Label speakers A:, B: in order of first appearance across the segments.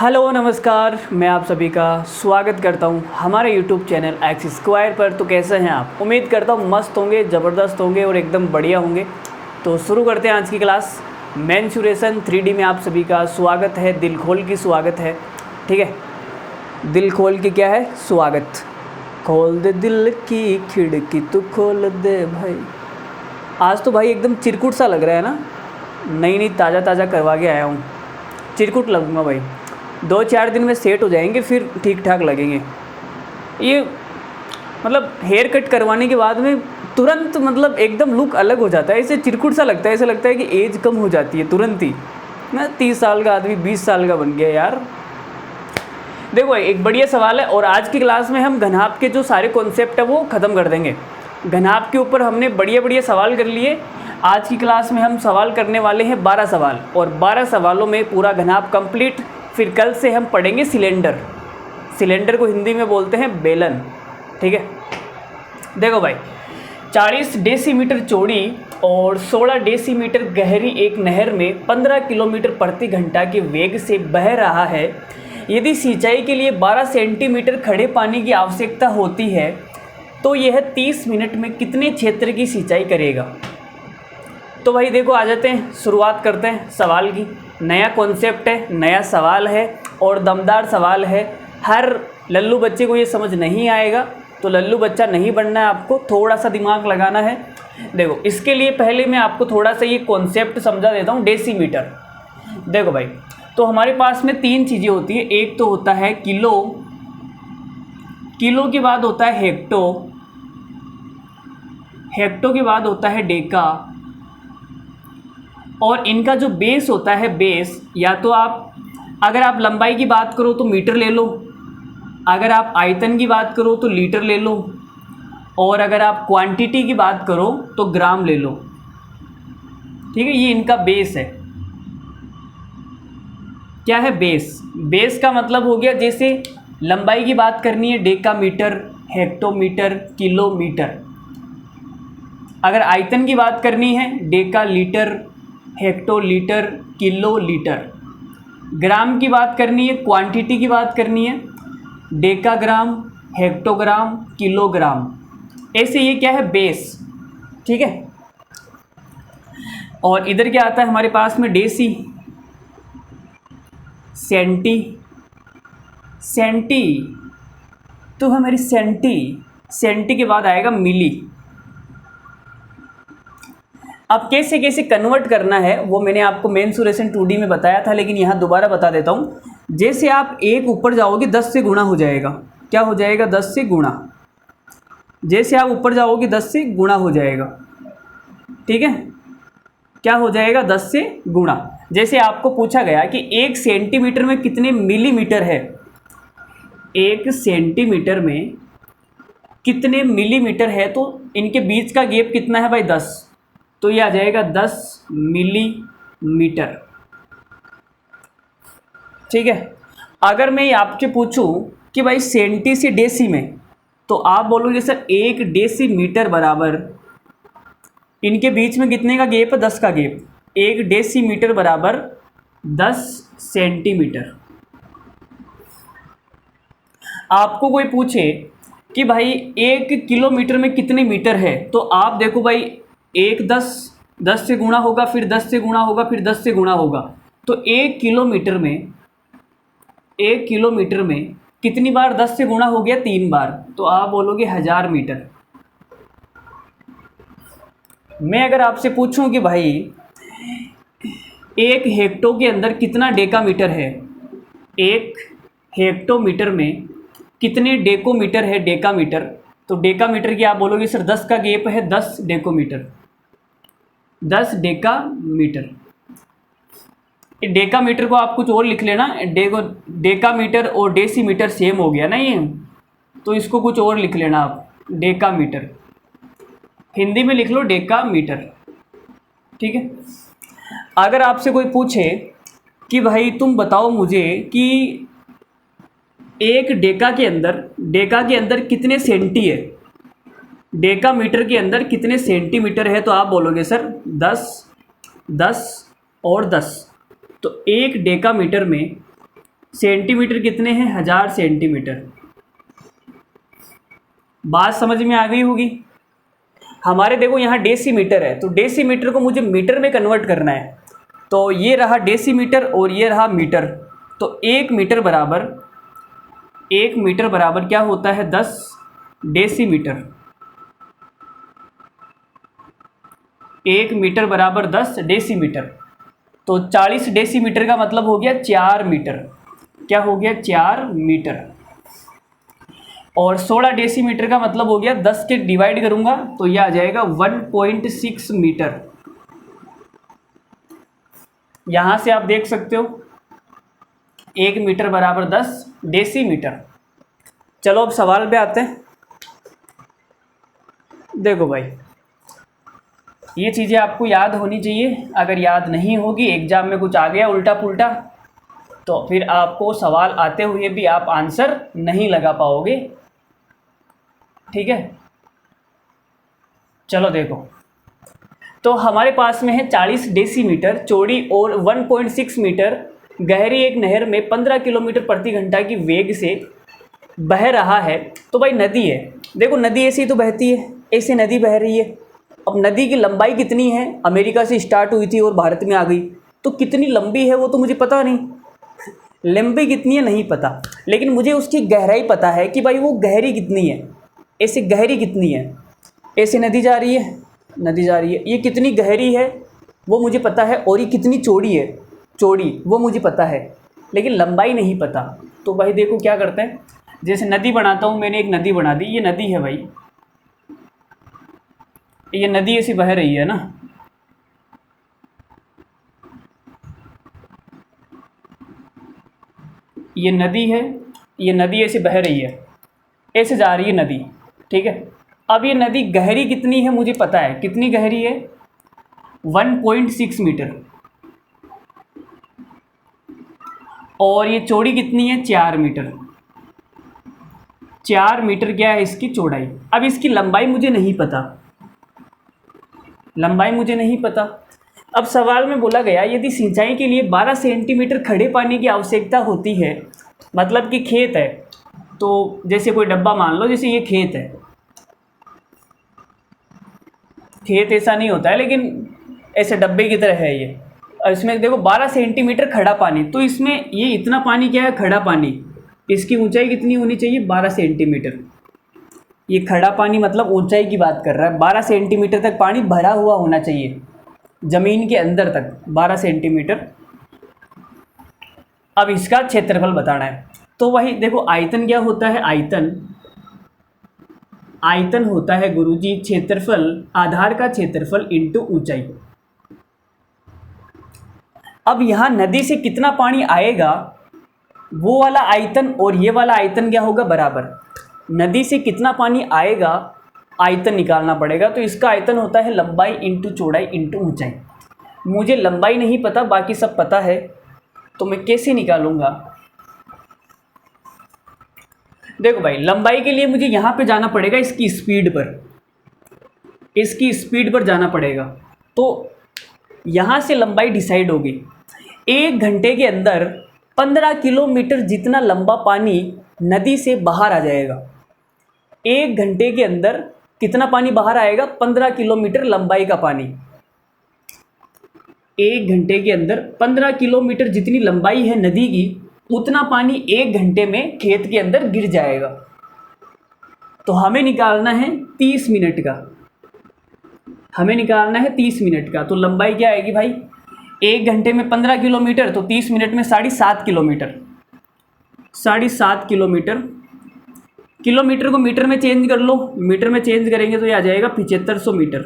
A: Hello नमस्कार, मैं आप सभी का स्वागत करता हूं हमारे यूट्यूब चैनल एक्स स्क्वायर पर। तो कैसे हैं आप? उम्मीद करता हूं मस्त होंगे, ज़बरदस्त होंगे और एकदम बढ़िया होंगे। तो शुरू करते हैं आज की क्लास। मेंसुरेशन 3D में आप सभी का स्वागत है, दिल खोल की स्वागत है। ठीक है, दिल खोल के क्या है स्वागत। खोल दे दिल की खिड़की तू खोल दे भाई। आज तो भाई एकदम चिरकुट सा लग रहा है ना, नई ताज़ा ताज़ा करवा के आया हूँ। चिरकुट लगूंगा भाई, 2-4 दिन में सेट हो जाएंगे, फिर ठीक ठाक लगेंगे। ये मतलब हेयर कट करवाने के बाद में तुरंत मतलब एकदम लुक अलग हो जाता है। ऐसे चिरकुट सा लगता है, ऐसा लगता है कि एज कम हो जाती है तुरंत ही। मैं 30 साल का आदमी 20 साल का बन गया यार। देखो एक बढ़िया सवाल है, और आज की क्लास में हम घनाभ के जो सारे कॉन्सेप्ट है वो ख़त्म कर देंगे। घनाभ के ऊपर हमने बढ़िया बढ़िया सवाल कर लिए। आज की क्लास में हम सवाल करने वाले हैं 12 सवाल, और 12 सवालों में पूरा घनाभ कंप्लीट। फिर कल से हम पढ़ेंगे सिलेंडर। सिलेंडर को हिंदी में बोलते हैं बेलन। ठीक है, देखो भाई, 40 डेसीमीटर चौड़ी और 16 डेसीमीटर गहरी एक नहर में 15 किलोमीटर प्रति घंटा के वेग से बह रहा है। यदि सिंचाई के लिए 12 सेंटीमीटर खड़े पानी की आवश्यकता होती है तो यह 30 मिनट में कितने क्षेत्र की सिंचाई करेगा? तो भाई देखो, आ जाते हैं, शुरुआत करते हैं सवाल की। नया कॉन्सेप्ट है, नया सवाल है और दमदार सवाल है। हर लल्लू बच्चे को ये समझ नहीं आएगा, तो लल्लू बच्चा नहीं बनना है, आपको थोड़ा सा दिमाग लगाना है। देखो, इसके लिए पहले मैं आपको थोड़ा सा ये कॉन्सेप्ट समझा देता हूँ। डेसीमीटर, देखो भाई, तो हमारे पास में 3 चीज़ें होती है। एक तो होता है किलो, किलो के बाद होता है हेक्टो, हेक्टो के बाद होता है डेका, और इनका जो बेस होता है बेस, या तो आप अगर आप लंबाई की बात करो तो मीटर ले लो, अगर आप आयतन की बात करो तो लीटर ले लो, और अगर आप क्वांटिटी की बात करो तो ग्राम ले लो। ठीक है, ये इनका बेस है। क्या है बेस? बेस का मतलब हो गया, जैसे लंबाई की बात करनी है डेकामीटर, हेक्टोमीटर, किलोमीटर। अगर आयतन की बात करनी है Deka litre, hectolitre, kilo litre. ग्राम की बात करनी है, क्वांटिटी की बात करनी है, डेकाग्राम, हेक्टोग्राम, किलोग्राम। ऐसे ये क्या है बेस। ठीक है, और इधर क्या आता है हमारे पास में डेसी, सेंटी, सेंटी तो हमारी सेंटी, सेंटी के बाद आएगा मिली। अब कैसे कैसे कन्वर्ट करना है वो मैंने आपको मेंसुरेशन 2D में बताया था, लेकिन यहाँ दोबारा बता देता हूँ। जैसे आप एक ऊपर जाओगे 10 से गुणा हो जाएगा। क्या हो जाएगा? 10 से गुणा। जैसे आप ऊपर जाओगे 10 से गुणा हो जाएगा। ठीक है, क्या हो जाएगा? 10 से गुणा। जैसे आपको पूछा गया कि 1 सेंटीमीटर में कितने मिलीमीटर है, 1 सेंटीमीटर में कितने मिलीमीटर है, तो इनके बीच का गैप कितना है भाई? 10। तो ये आ जाएगा 10 मिलीमीटर। ठीक है, अगर मैं आपसे पूछूं कि भाई सेंटी से डेसी में, तो आप बोलोगे सर 1 डेसीमीटर बराबर, इनके बीच में कितने का गैप है? 10 का गैप। 1 डेसीमीटर बराबर 10 सेंटीमीटर। आपको कोई पूछे कि भाई 1 किलोमीटर में कितने मीटर है, तो आप देखो भाई, 1 10 से गुणा होगा, फिर 10 से गुणा होगा, फिर 10 से गुणा होगा। तो 1 किलोमीटर में, 1 किलोमीटर में कितनी बार 10 से गुणा हो गया? 3 बार। तो आप बोलोगे 1000 मीटर। मैं अगर आपसे पूछूं कि भाई 1 हेक्टो के अंदर कितना डेकामीटर है, 1 हेक्टोमीटर में कितने डेकोमीटर है, डेकामीटर, तो डेकामीटर की आप बोलोगे सर 10 का गैप है, 10 डेकोमीटर, 10 डेकामीटर। डेकामीटर को आप कुछ और लिख लेना, डेकामीटर और डेसीमीटर सेम हो गया ना ये, तो इसको कुछ और लिख लेना आप, डेकामीटर। हिंदी में लिख लो डेकामीटर। ठीक है, अगर आपसे कोई पूछे कि भाई तुम बताओ मुझे कि एक डेका के अंदर कितने सेंटी है, डेकामीटर के अंदर कितने सेंटीमीटर है, तो आप बोलोगे सर 10, 10 और 10। तो 1 डेकामीटर में सेंटीमीटर कितने हैं? 1000 सेंटीमीटर। बात समझ में आ गई होगी। हमारे देखो यहाँ डेसीमीटर है, तो डेसीमीटर को मुझे मीटर में कन्वर्ट करना है। तो ये रहा डेसीमीटर और ये रहा मीटर। तो 1 मीटर बराबर क्या होता है? 10 डेसीमीटर। 1 मीटर बराबर 10 डेसीमीटर। तो 40 डेसीमीटर का मतलब हो गया 4 मीटर। क्या हो गया? 4 मीटर। और 16 डेसीमीटर का मतलब हो गया 10 के डिवाइड करूंगा तो यह आ जाएगा 1.6 मीटर। यहां से आप देख सकते हो 1 मीटर बराबर 10 डेसीमीटर। चलो अब सवाल पे आते हैं। देखो भाई, ये चीज़ें आपको याद होनी चाहिए। अगर याद नहीं होगी, एग्जाम में कुछ आ गया उल्टा पुल्टा, तो फिर आपको सवाल आते हुए भी आप आंसर नहीं लगा पाओगे। ठीक है, चलो देखो। तो हमारे पास में है 40 डेसीमीटर चौड़ी और 1.6 मीटर गहरी एक नहर में 15 किलोमीटर प्रति घंटा की वेग से बह रहा है। तो भाई नदी है, देखो नदी ऐसे ही तो बहती है, ऐसे नदी बह रही है। अब नदी की लंबाई कितनी है? अमेरिका से स्टार्ट हुई थी और भारत में आ गई, तो कितनी लंबी है वो तो मुझे पता नहीं। लंबी कितनी है नहीं पता, लेकिन मुझे उसकी गहराई पता है कि भाई वो गहरी कितनी है। ऐसे गहरी कितनी है? ऐसे नदी जा रही है, नदी जा रही है, ये कितनी गहरी है वो मुझे पता है, और ये कितनी चौड़ी है, चौड़ी वो मुझे पता है, लेकिन लंबाई नहीं पता। तो भाई देखो क्या करते हैं, जैसे नदी बनाता हूँ, मैंने एक नदी बना दी, ये नदी है भाई, ये नदी ऐसी बह रही है ना, ये नदी है, ये नदी ऐसे बह रही है, ऐसे जा रही है नदी। ठीक है, अब ये नदी गहरी कितनी है मुझे पता है, कितनी गहरी है? 1.6 मीटर। और ये चौड़ी कितनी है? 4 मीटर। 4 मीटर क्या है इसकी चौड़ाई। अब इसकी लंबाई मुझे नहीं पता, लंबाई मुझे नहीं पता। अब सवाल में बोला गया यदि सिंचाई के लिए 12 सेंटीमीटर खड़े पानी की आवश्यकता होती है, मतलब कि खेत है, तो जैसे कोई डब्बा मान लो, जैसे ये खेत है, खेत ऐसा नहीं होता है लेकिन ऐसे डब्बे की तरह है ये। और इसमें देखो 12 सेंटीमीटर खड़ा पानी, तो इसमें ये इतना पानी क्या है? खड़ा पानी। इसकी ऊंचाई कितनी होनी चाहिए? 12 सेंटीमीटर। ये खड़ा पानी मतलब ऊंचाई की बात कर रहा है, 12 सेंटीमीटर तक पानी भरा हुआ होना चाहिए, ज़मीन के अंदर तक 12 सेंटीमीटर। अब इसका क्षेत्रफल बताना है। तो वही देखो, आयतन क्या होता है? आयतन होता है गुरुजी क्षेत्रफल, आधार का क्षेत्रफल इंटू ऊंचाई। अब यहाँ नदी से कितना पानी आएगा वो वाला आयतन और ये वाला आयतन क्या होगा? बराबर। नदी से कितना पानी आएगा आयतन निकालना पड़ेगा, तो इसका आयतन होता है लंबाई इंटू चौड़ाई इंटू ऊंचाई। मुझे लंबाई नहीं पता, बाकी सब पता है, तो मैं कैसे निकालूंगा? देखो भाई, लंबाई के लिए मुझे यहाँ पे जाना पड़ेगा इसकी स्पीड पर, इसकी स्पीड पर जाना पड़ेगा। तो यहाँ से लंबाई डिसाइड होगी। 1 घंटे के अंदर 15 किलोमीटर जितना लंबा पानी नदी से बाहर आ जाएगा। 1 घंटे के अंदर कितना पानी बाहर आएगा? 15 किलोमीटर लंबाई का पानी। 1 घंटे के अंदर 15 किलोमीटर जितनी लंबाई है नदी की, उतना पानी 1 घंटे में खेत के अंदर गिर जाएगा। तो हमें निकालना है 30 मिनट का, हमें निकालना है 30 मिनट का। तो लंबाई क्या आएगी भाई? 1 घंटे में 15 किलोमीटर, तो 30 मिनट में 7.5 किलोमीटर। 7.5 किलोमीटर। किलोमीटर को मीटर में चेंज कर लो, मीटर में चेंज करेंगे तो ये आ जाएगा 7500 मीटर।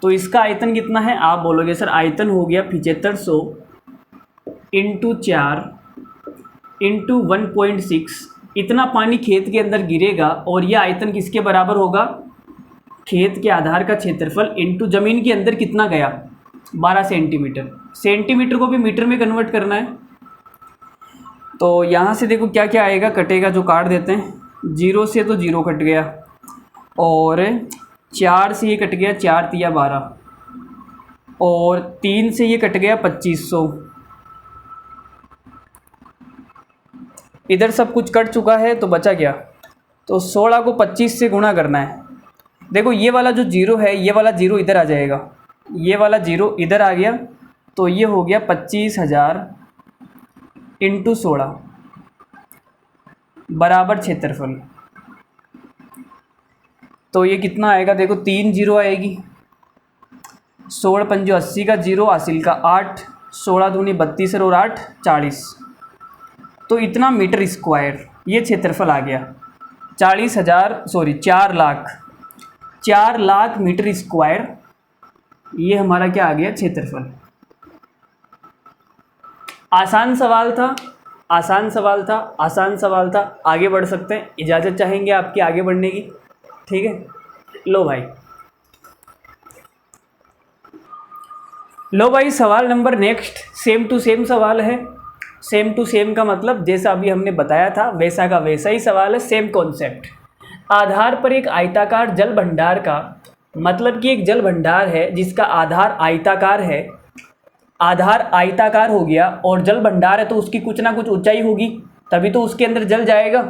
A: तो इसका आयतन कितना है? आप बोलोगे सर आयतन हो गया 7500 इंटू 4 इंटू 1.6। इतना पानी खेत के अंदर गिरेगा, और यह आयतन किसके बराबर होगा? खेत के आधार का क्षेत्रफल इंटू ज़मीन के अंदर कितना गया? 12 सेंटीमीटर। सेंटीमीटर को भी मीटर में कन्वर्ट करना है। तो यहाँ से देखो क्या क्या आएगा, कटेगा, जो काट देते हैं। 0 से तो 0 कट गया, और 4 से ये कट गया, 4 तिया 12, और 3 से ये कट गया 2500, इधर सब कुछ कट चुका है तो बचा क्या, तो 16 को 25 से गुणा करना है। देखो ये वाला जो जीरो है, ये वाला जीरो इधर आ जाएगा, ये वाला जीरो इधर आ गया, तो ये हो गया 25,000 इंटू 16 बराबर क्षेत्रफल। तो ये कितना आएगा, देखो 3 जीरो आएगी, 16 पंजो 80 का, जीरो हासिल का 8, 16 दूनी 32 और 8 40, तो इतना मीटर स्क्वायर ये क्षेत्रफल आ गया। 4 लाख मीटर स्क्वायर ये हमारा क्या आ गया, क्षेत्रफल। आसान सवाल था, आसान सवाल था, आसान सवाल था। आगे बढ़ सकते हैं, इजाज़त चाहेंगे आपकी आगे बढ़ने की, ठीक है। लो भाई, लो भाई, सवाल number next same to same सवाल है। सेम टू सेम का मतलब जैसा अभी हमने बताया था वैसा का वैसा ही सवाल है, सेम कॉन्सेप्ट। आधार पर एक आयताकार जल भंडार का मतलब कि एक जल भंडार है जिसका आधार आयताकार है, आधार आयताकार हो गया और जल भंडार है तो उसकी कुछ ना कुछ ऊंचाई होगी, तभी तो उसके अंदर जल जाएगा।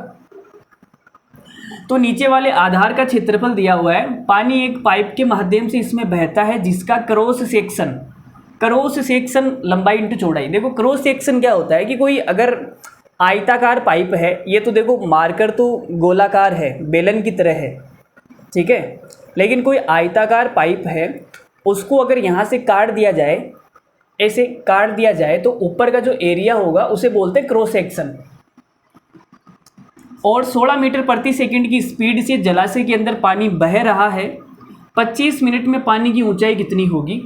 A: तो नीचे वाले आधार का क्षेत्रफल दिया हुआ है, पानी एक पाइप के माध्यम से इसमें बहता है जिसका क्रॉस सेक्शन लंबाई इंटू चौड़ाई। देखो क्रॉस सेक्शन क्या होता है कि कोई अगर आयताकार पाइप है, ये तो देखो मार्कर तो गोलाकार है, बेलन की तरह है, ठीक है, लेकिन कोई आयताकार पाइप है उसको अगर यहाँ से काट दिया जाए, ऐसे काट दिया जाए, तो ऊपर का जो एरिया होगा उसे बोलते हैं क्रॉस सेक्शन। और 16 मीटर प्रति सेकंड की स्पीड से जलाशय के अंदर पानी बह रहा है, 25 मिनट में पानी की ऊंचाई कितनी होगी।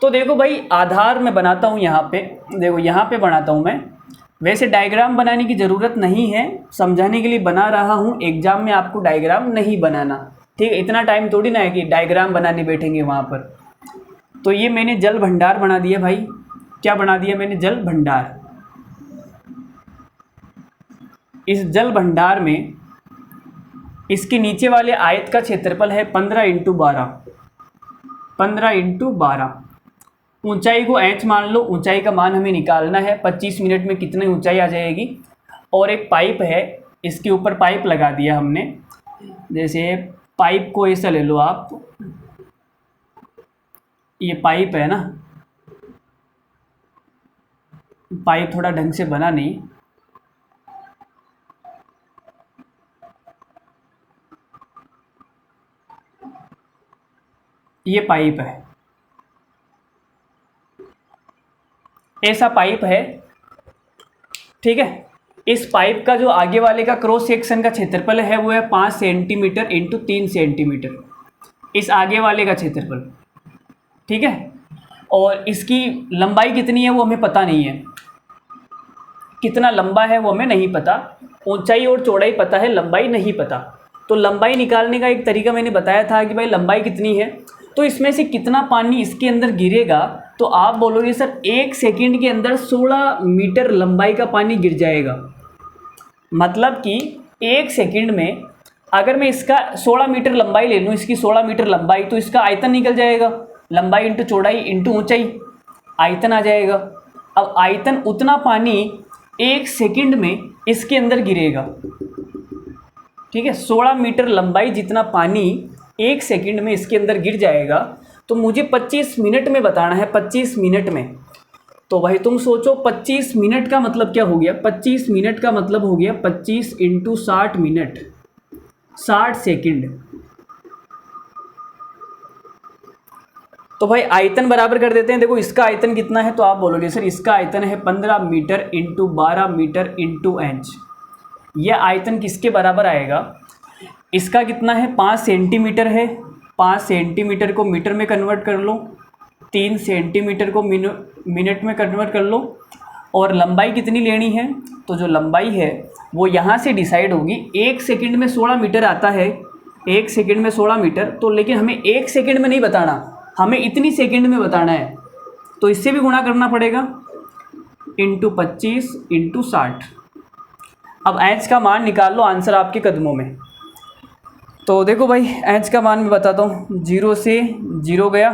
A: तो देखो भाई, आधार मैं बनाता हूँ यहाँ पे, देखो यहाँ पे बनाता हूँ मैं। वैसे डायग्राम बनाने की ज़रूरत नहीं है, समझाने के लिए बना रहा हूँ, एग्जाम में आपको डायग्राम नहीं बनाना, ठीक है। इतना टाइम थोड़ी ना है कि डायग्राम बनाने बैठेंगे वहाँ पर। तो ये मैंने जल भंडार बना दिया भाई, क्या बना दिया मैंने, जल भंडार। इस जल भंडार में इसके नीचे वाले आयत का क्षेत्रफल है 15 इंटू 12। ऊंचाई को एच मान लो, ऊंचाई का मान हमें निकालना है, 25 मिनट में कितनी ऊंचाई आ जाएगी। और एक पाइप है, इसके ऊपर पाइप लगा दिया हमने। जैसे पाइप को ऐसा ले लो आप, ये पाइप है ना, पाइप थोड़ा ढंग से बना नहीं, ये पाइप है, ऐसा पाइप है, ठीक है। इस पाइप का जो आगे वाले का क्रॉस सेक्शन का क्षेत्रफल है वो है 5 सेंटीमीटर इंटू 3 सेंटीमीटर, इस आगे वाले का क्षेत्रफल, ठीक है। और इसकी लंबाई कितनी है वो हमें पता नहीं है, कितना लंबा है वो हमें नहीं पता, ऊंचाई और चौड़ाई पता है, लंबाई नहीं पता। तो लंबाई निकालने का एक तरीका मैंने बताया था कि भाई लंबाई कितनी है, तो इसमें से कितना पानी इसके अंदर गिरेगा, तो आप बोलोगे सर 1 सेकंड के अंदर 16 मीटर लंबाई का पानी गिर जाएगा। मतलब कि 1 सेकंड में अगर मैं इसका 16 मीटर लंबाई ले लूँ, इसकी 16 मीटर लंबाई, तो इसका आयतन निकल जाएगा, लंबाई इंटू चौड़ाई इंटू ऊंचाई, आयतन आ जाएगा। अब आयतन उतना पानी 1 सेकंड में इसके अंदर गिरेगा, ठीक है। 16 मीटर लंबाई जितना पानी 1 सेकंड में इसके अंदर गिर जाएगा, तो मुझे 25 मिनट में बताना है, 25 मिनट में। तो भाई तुम सोचो 25 मिनट का मतलब क्या हो गया, 25 मिनट का मतलब हो गया 25 इंटू 60 मिनट, 60 सेकंड। तो भाई आयतन बराबर कर देते हैं। देखो इसका आयतन कितना है, तो आप बोलोगे सर इसका आयतन है 15 metre into 12 metre into inch. यह आयतन किसके बराबर आएगा, इसका कितना है 5 सेंटीमीटर है, 5 सेंटीमीटर को मीटर में कन्वर्ट कर लो, 3 सेंटीमीटर को मिनट में कन्वर्ट कर लो, और लंबाई कितनी लेनी है, तो जो लंबाई है वो यहाँ से डिसाइड होगी। 1 सेकंड में 16 मीटर आता है, 1 सेकंड में 16 मीटर, तो लेकिन हमें 1 सेकंड में नहीं बताना, हमें इतनी सेकंड में बताना है, तो इससे भी गुणा करना पड़ेगा, इंटू 25 इंटू 60। अब एच का मान निकाल लो, आंसर आपके कदमों में। तो देखो भाई एच का मान मैं बताता हूँ, 0 से 0 गया,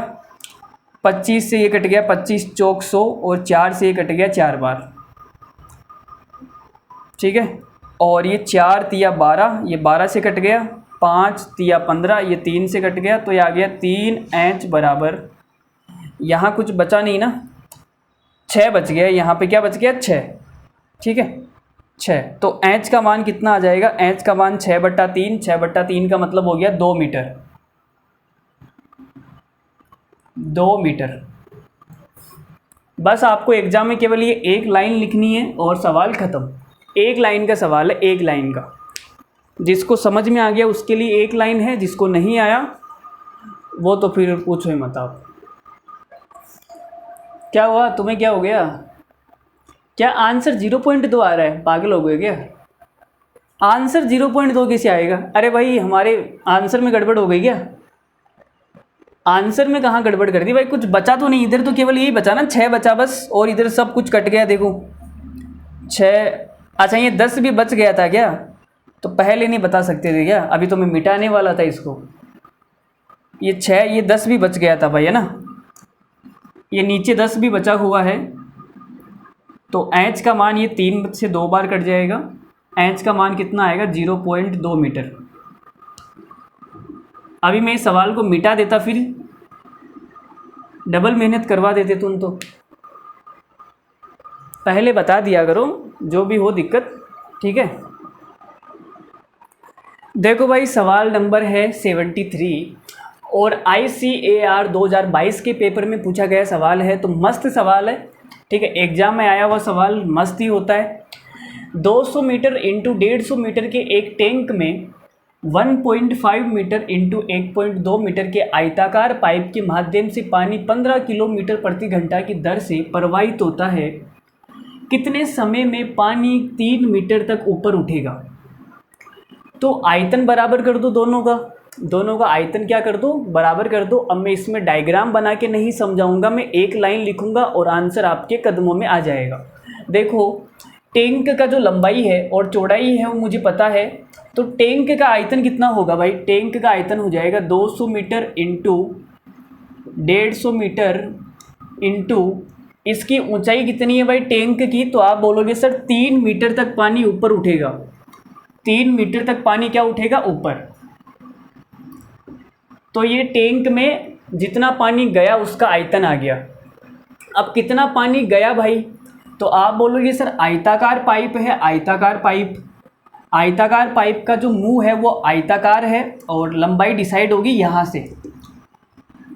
A: 25 से ये कट गया, 25 चौक 100, और 4 से ये कट गया 4 बार, ठीक है। और ये 4 तिया 12, ये 12 से कट गया, 5 तिया 15, ये 3 से कट गया, तो ये आ गया 3h बराबर, यहाँ कुछ बचा नहीं ना, 6 बच गया, यहाँ पे क्या बच गया 6, ठीक है 6। तो h का मान कितना आ जाएगा, h का मान 6/3, 6/3 का मतलब हो गया 2 मीटर, 2 मीटर। बस आपको एग्जाम में केवल ये एक लाइन लिखनी है और सवाल ख़त्म। एक लाइन का सवाल है, एक लाइन का। जिसको समझ में आ गया उसके लिए एक लाइन है, जिसको नहीं आया वो तो फिर पूछो ही मत आप। क्या हुआ, तुम्हें क्या हो गया? क्या आंसर 0.2 आ रहा है? पागल हो गए क्या? आंसर 0.2 कैसे आएगा? अरे भाई हमारे आंसर में गड़बड़ हो गई क्या? आंसर में कहाँ गड़बड़ कर दी भाई? कुछ बचा तो नहीं, इधर तो केवल यही बचा ना, 6 बचा बस, और इधर सब कुछ कट गया देखो 6। अच्छा ये 10 भी बच गया था क्या? तो पहले नहीं बता सकते थे क्या? अभी तो मैं मिटाने वाला था इसको। ये 6, ये 10 भी बच गया था भाई, है ना, ये नीचे 10 भी बचा हुआ है। तो एच का मान ये 3 से 2 बार कट जाएगा, एच का मान कितना आएगा 0.2 मीटर। अभी मैं इस सवाल को मिटा देता, फिर डबल मेहनत करवा देते तुम तो। पहले बता दिया करो जो भी हो दिक्कत, ठीक है। देखो भाई सवाल नंबर है 73 और ICAR 2022 के पेपर में पूछा गया सवाल है, तो मस्त सवाल है, ठीक है। एग्जाम में आया हुआ सवाल मस्त ही होता है। 200 मीटर इंटू 150 मीटर के एक टैंक में 1.5 मीटर इंटू 1.2 मीटर के आयताकार पाइप के माध्यम से पानी 15 किलोमीटर प्रति घंटा की दर से प्रवाहित होता है। कितने समय में पानी 3 मीटर तक ऊपर उठेगा? तो आयतन बराबर कर दो दोनों का आयतन क्या कर दो, बराबर कर दो। अब मैं इसमें डायग्राम बना के नहीं समझाऊंगा, मैं एक लाइन लिखूंगा और आंसर आपके कदमों में आ जाएगा। देखो टैंक का जो लंबाई है और चौड़ाई है वो मुझे पता है, तो टैंक का आयतन कितना होगा भाई? टैंक का आयतन हो जाएगा 200 मीटर इंटू 150 मीटर इंटू इसकी ऊंचाई कितनी है भाई टैंक की? तो आप बोलोगे सर 3 मीटर तक पानी ऊपर उठेगा, 3 मीटर तक पानी क्या उठेगा ऊपर। तो ये टैंक में जितना पानी गया उसका आयतन आ गया। अब कितना पानी गया भाई? तो आप बोलोगे सर आयताकार पाइप है, आयताकार पाइप का जो मुंह है वो आयताकार है और लंबाई डिसाइड होगी यहाँ से,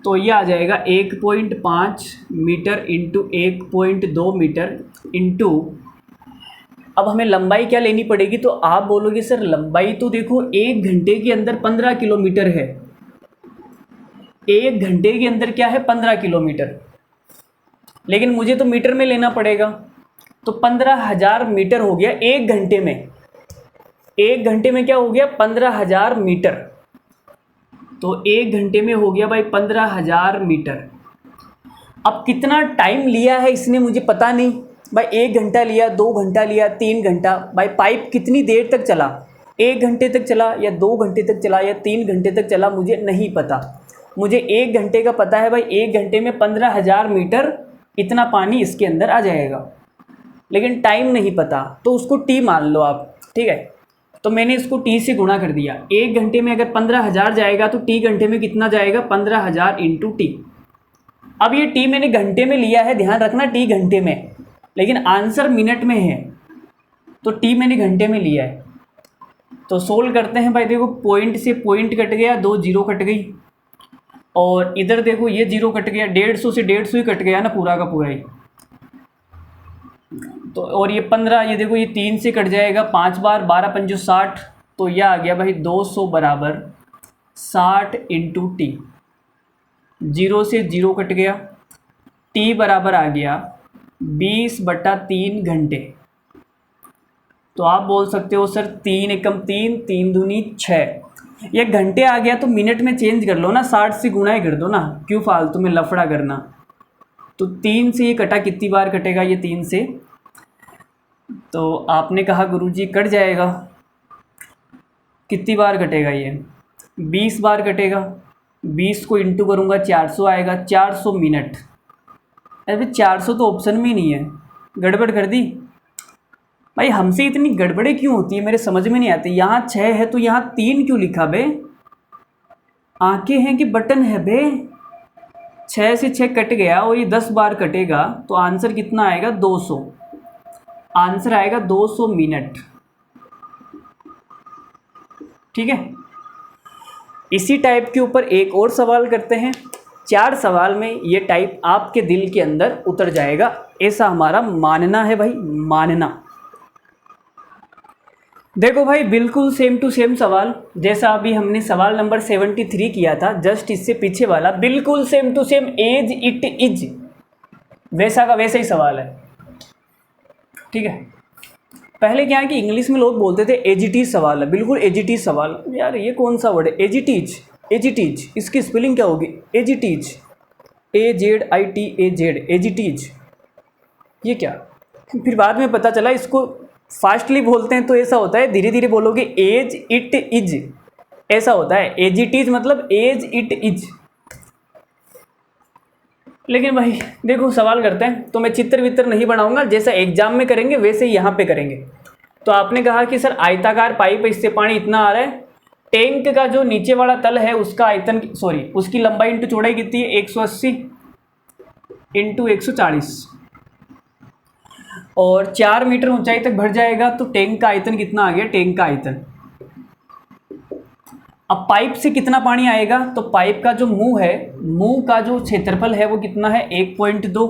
A: तो ये आ जाएगा 1.5 मीटर इंटू 1.2 मीटर इंटू, अब हमें लंबाई क्या लेनी पड़ेगी? तो आप बोलोगे सर लंबाई तो देखो 1 घंटे के अंदर 15 किलोमीटर है, 1 घंटे के अंदर क्या है 15 किलोमीटर, लेकिन मुझे तो मीटर में लेना पड़ेगा। तो 15,000 मीटर हो गया 1 घंटे में, 1 घंटे में क्या हो गया 15,000 मीटर। तो 1 घंटे में हो गया भाई 15,000 मीटर। अब कितना टाइम लिया है इसने मुझे पता नहीं भाई, 1 घंटा लिया, 2 घंटा लिया, 3 घंटा, भाई पाइप कितनी देर तक चला, 1 घंटे तक चला या 2 घंटे तक चला या 3 घंटे तक चला, मुझे नहीं पता। मुझे 1 घंटे का पता है भाई, 1 घंटे में 15,000 मीटर इतना पानी इसके अंदर आ जाएगा, लेकिन टाइम नहीं पता, तो उसको टी मान लो आप, ठीक है। तो मैंने इसको टी से गुणा कर दिया। 1 घंटे में अगर 15,000 जाएगा तो टी घंटे में कितना जाएगा 15,000 इंटू टी। अब ये टी मैंने घंटे में लिया है, ध्यान रखना टी घंटे में, लेकिन आंसर मिनट में है, तो टी मैंने घंटे में लिया है। तो सोल्व करते हैं भाई, देखो पॉइंट से पॉइंट कट गया, 2 जीरो कट गई, और इधर देखो ये जीरो कट गया, 150 से 150 ही कट गया ना पूरा का पूरा ही। तो और ये 15, ये देखो ये 3 से कट जाएगा 5 बार, 12 पंजो 60, तो यह आ गया भाई 200 बराबर 60 इंटू टी। 0 से 0 कट गया, टी बराबर आ गया 20/3 घंटे। तो आप बोल सकते हो सर 3 एकम 3, 3 दूनी 6, ये घंटे आ गया तो मिनट में चेंज कर लो ना, 60 से गुणा ही कर दो ना, क्यों फालतू में लफड़ा करना। तो 3 से ये कटा, कितनी बार कटेगा ये 3 से? तो आपने कहा गुरुजी कट जाएगा, कितनी बार कटेगा ये? 20 बार कटेगा, 20 को इंटू करूँगा 400 आएगा, 400 मिनट। अरे 400 तो ऑप्शन में ही नहीं है, गड़बड़ कर दी। भाई हमसे इतनी गड़बड़े क्यों होती है, मेरे समझ में नहीं आती। यहाँ 6 है तो यहाँ 3 क्यों लिखा बे? आंखें हैं कि बटन है बे? 6 से 6 कट गया और ये 10 बार कटेगा तो आंसर कितना आएगा? 200। आंसर आएगा 200 मिनट। ठीक है, इसी टाइप के ऊपर एक और सवाल करते हैं। 4 सवाल में ये टाइप आपके दिल के अंदर उतर जाएगा, ऐसा हमारा मानना है भाई, मानना। देखो भाई, बिल्कुल सेम टू सेम सवाल जैसा अभी हमने सवाल नंबर 73 किया था, जस्ट इससे पीछे वाला बिल्कुल same to same, as it is, वैसा का वैसा ही सवाल है। ठीक है, पहले क्या है कि इंग्लिश में लोग बोलते थे एजिटीज सवाल है, बिल्कुल एजिटीज सवाल। यार ये कौन सा वर्ड है एजिटीज? एजिटीज, इसकी स्पेलिंग क्या होगी? एजिटीज, AZITAZ, एजिटीज। ये क्या? फिर बाद में पता चला इसको फास्टली बोलते हैं तो ऐसा होता है, धीरे धीरे बोलोगे एज इट इज, ऐसा होता है। एजिटीज मतलब एज इट इज। लेकिन भाई देखो, सवाल करते हैं तो मैं चित्र वित्र नहीं बनाऊंगा, जैसा एग्जाम में करेंगे वैसे ही यहाँ पे करेंगे। तो आपने कहा कि सर आयताकार पाइप है, इससे पानी इतना आ रहा है। टैंक का जो नीचे वाला तल है उसका आयतन, सॉरी उसकी लंबाई इंटू चौड़ाई कितनी है? 180 इंटू 140, और 4 मीटर ऊंचाई तक भर जाएगा तो टैंक का आयतन कितना आ गया? टैंक का आयतन। अब पाइप से कितना पानी आएगा? तो पाइप का जो मुंह है, मुंह का जो क्षेत्रफल है वो कितना है? 1.2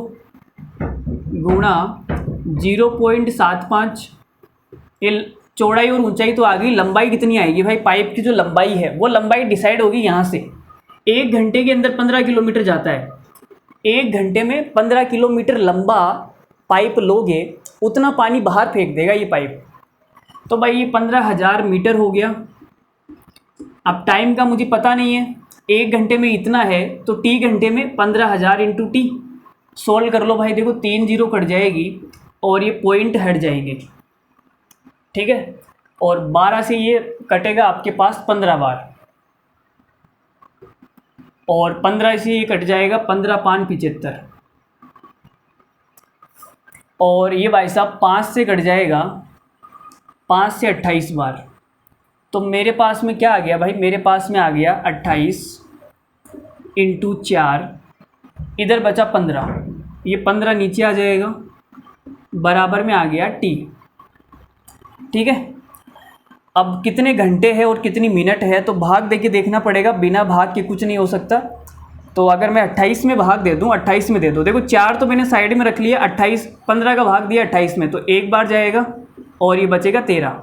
A: गुणा 0.75। ये चौड़ाई और ऊंचाई तो आ गई, लंबाई कितनी आएगी भाई? पाइप की जो लंबाई है वो लंबाई डिसाइड होगी यहाँ से। 1 घंटे के अंदर 15 किलोमीटर जाता है। 1 घंटे में 15 किलोमीटर लंबा पाइप लोगे, उतना पानी बाहर फेंक देगा ये पाइप। तो भाई ये 15,000 मीटर हो गया। अब टाइम का मुझे पता नहीं है, 1 घंटे में इतना है तो टी घंटे में 15,000 इंटू टी। सोल्व कर लो भाई, देखो 3 जीरो कट जाएगी और ये पॉइंट हट जाएंगे। ठीक है, और 12 से ये कटेगा आपके पास 15 बार, और 15 से ये कट जाएगा 15 5 75, और ये भाई साहब 5 से कट जाएगा 5 से 28 बार। तो मेरे पास में क्या आ गया भाई? मेरे पास में आ गया 28 इंटू 4, इधर बचा 15, ये 15 नीचे आ जाएगा, बराबर में आ गया टी। ठीक है, अब कितने घंटे है और कितनी मिनट है तो भाग दे के देखना पड़ेगा, बिना भाग के कुछ नहीं हो सकता। तो अगर मैं 28 में भाग दे दूं, 28 में दे दो, देखो 4 तो मैंने साइड में रख लिया, 28 15 का भाग दिया 28 में, तो एक बार जाएगा और ये बचेगा 13।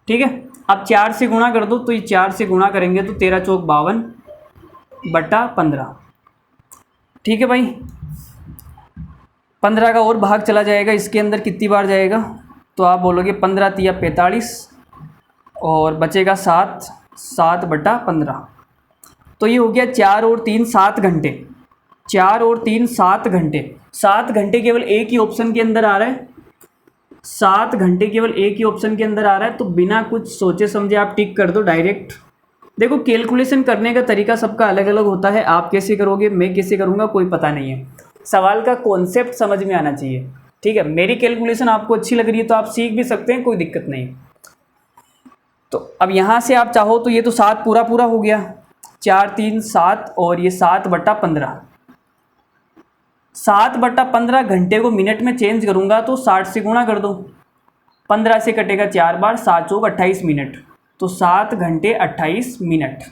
A: ठीक है, अब 4 से गुणा कर दो, तो ये 4 से गुणा करेंगे तो 13 चौक 52 बटा 15। ठीक है भाई, 15 का और भाग चला जाएगा, इसके अंदर कितनी बार जाएगा? तो आप बोलोगे 15 तिया 45 और बचेगा 7, 7 बटा 15। तो ये हो गया 4 और 3 7 घंटे, 4 और 3 7 घंटे। 7 घंटे केवल एक ही ऑप्शन के अंदर आ रहा है, 7 घंटे केवल एक ही ऑप्शन के अंदर आ रहा है। तो बिना कुछ सोचे समझे आप टिक कर दो डायरेक्ट। देखो कैलकुलेशन करने का तरीका सबका अलग अलग होता है, आप कैसे करोगे, मैं कैसे करूँगा, कोई पता नहीं है। सवाल का कॉन्सेप्ट समझ में आना चाहिए। ठीक है, मेरी कैलकुलेशन आपको अच्छी लग रही है तो आप सीख भी सकते हैं, कोई दिक्कत नहीं। तो अब यहाँ से आप चाहो तो ये तो 7 पूरा पूरा हो गया, 4 3 7 और ये 7 बटा 15। 7 बटा 15 घंटे को मिनट में चेंज करूँगा तो 60 से गुणा कर दो, 15 से कटेगा 4 बार, 7 चौक 28 मिनट, तो 7 घंटे 28 मिनट।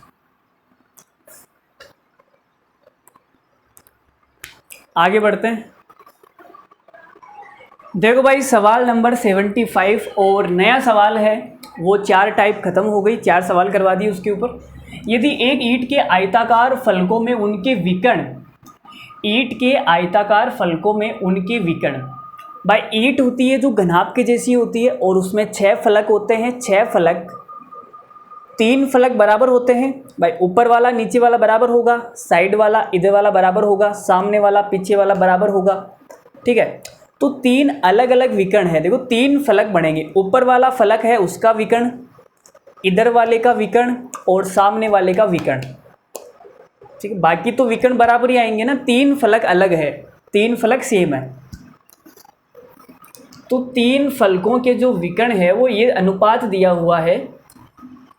A: आगे बढ़ते हैं। देखो भाई, सवाल नंबर 75 और नया सवाल है, वो 4 टाइप खत्म हो गई, 4 सवाल करवा दिए उसके ऊपर। यदि एक ईंट के आयताकार फलकों में उनके विकर्ण, ईंट के आयताकार फलकों में उनके विकर्ण, भाई ईंट होती है जो घनाभ के जैसी होती है और उसमें 6 फलक होते हैं, 6 फलक, 3 फलक बराबर होते हैं भाई, ऊपर वाला नीचे वाला बराबर होगा, साइड वाला इधर वाला बराबर होगा, सामने वाला पीछे वाला बराबर होगा। ठीक है, तो 3 अलग अलग विकर्ण है। देखो 3 फलक बनेंगे, ऊपर वाला फलक है उसका विकर्ण, इधर वाले का विकर्ण और सामने वाले का विकर्ण। ठीक है, बाकी तो विकर्ण बराबर ही आएंगे ना, 3 फलक अलग है, 3 फलक सेम है। तो तीन फलकों के जो विकर्ण है वो ये अनुपात दिया हुआ है।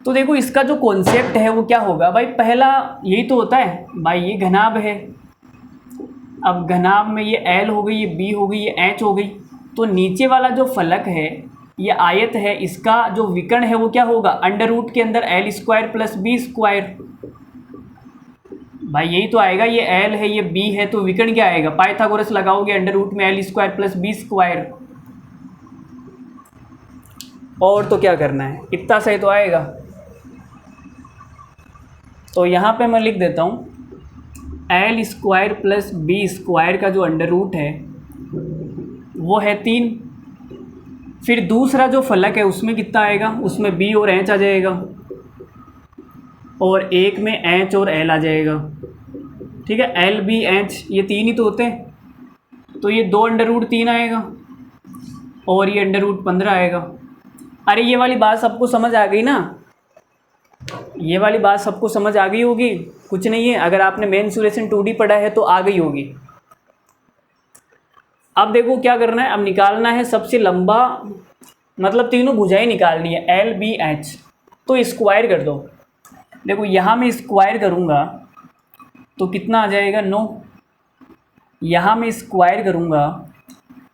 A: तो देखो इसका जो कॉन्सेप्ट है वो क्या होगा भाई, पहला यही तो होता है भाई, ये घनाभ है। अब घनाभ में ये L हो गई, ये B हो गई, ये H हो गई। तो नीचे वाला जो फलक है, ये आयत है, इसका जो विकर्ण है वो क्या होगा, अंडर रूट के अंदर L square plus B square. भाई यही तो आएगा, ये L है, ये B है, तो विकर्ण क्या आएगा, पाइथागोरस लगाओगे अंडर रूट में L square plus B square. और तो क्या करना है, इतना सही तो आएगा। तो यहाँ पे मैं लिख देता हूँ L square plus B square का जो अंडर रूट है वो है 3। फिर दूसरा जो फलक है उसमें कितना आएगा, उसमें B और H आ जाएगा, और एक में H और L आ जाएगा। ठीक है, L B H ये 3 ही तो होते हैं, तो ये 2 अंडर रूट 3 आएगा और ये अंडर रूट 15 आएगा। अरे ये वाली बात सबको समझ आ गई ना, ये वाली बात सबको समझ आ गई होगी, कुछ नहीं है। अगर आपने मेंसुरेशन 2D पढ़ा है तो आ गई होगी। अब देखो क्या करना है, अब निकालना है सबसे लंबा, मतलब तीनों भुजाएं निकालनी है L B H। तो स्क्वायर कर दो। देखो यहाँ मैं स्क्वायर करूँगा तो कितना आ जाएगा 9। यहाँ मैं स्क्वायर करूँगा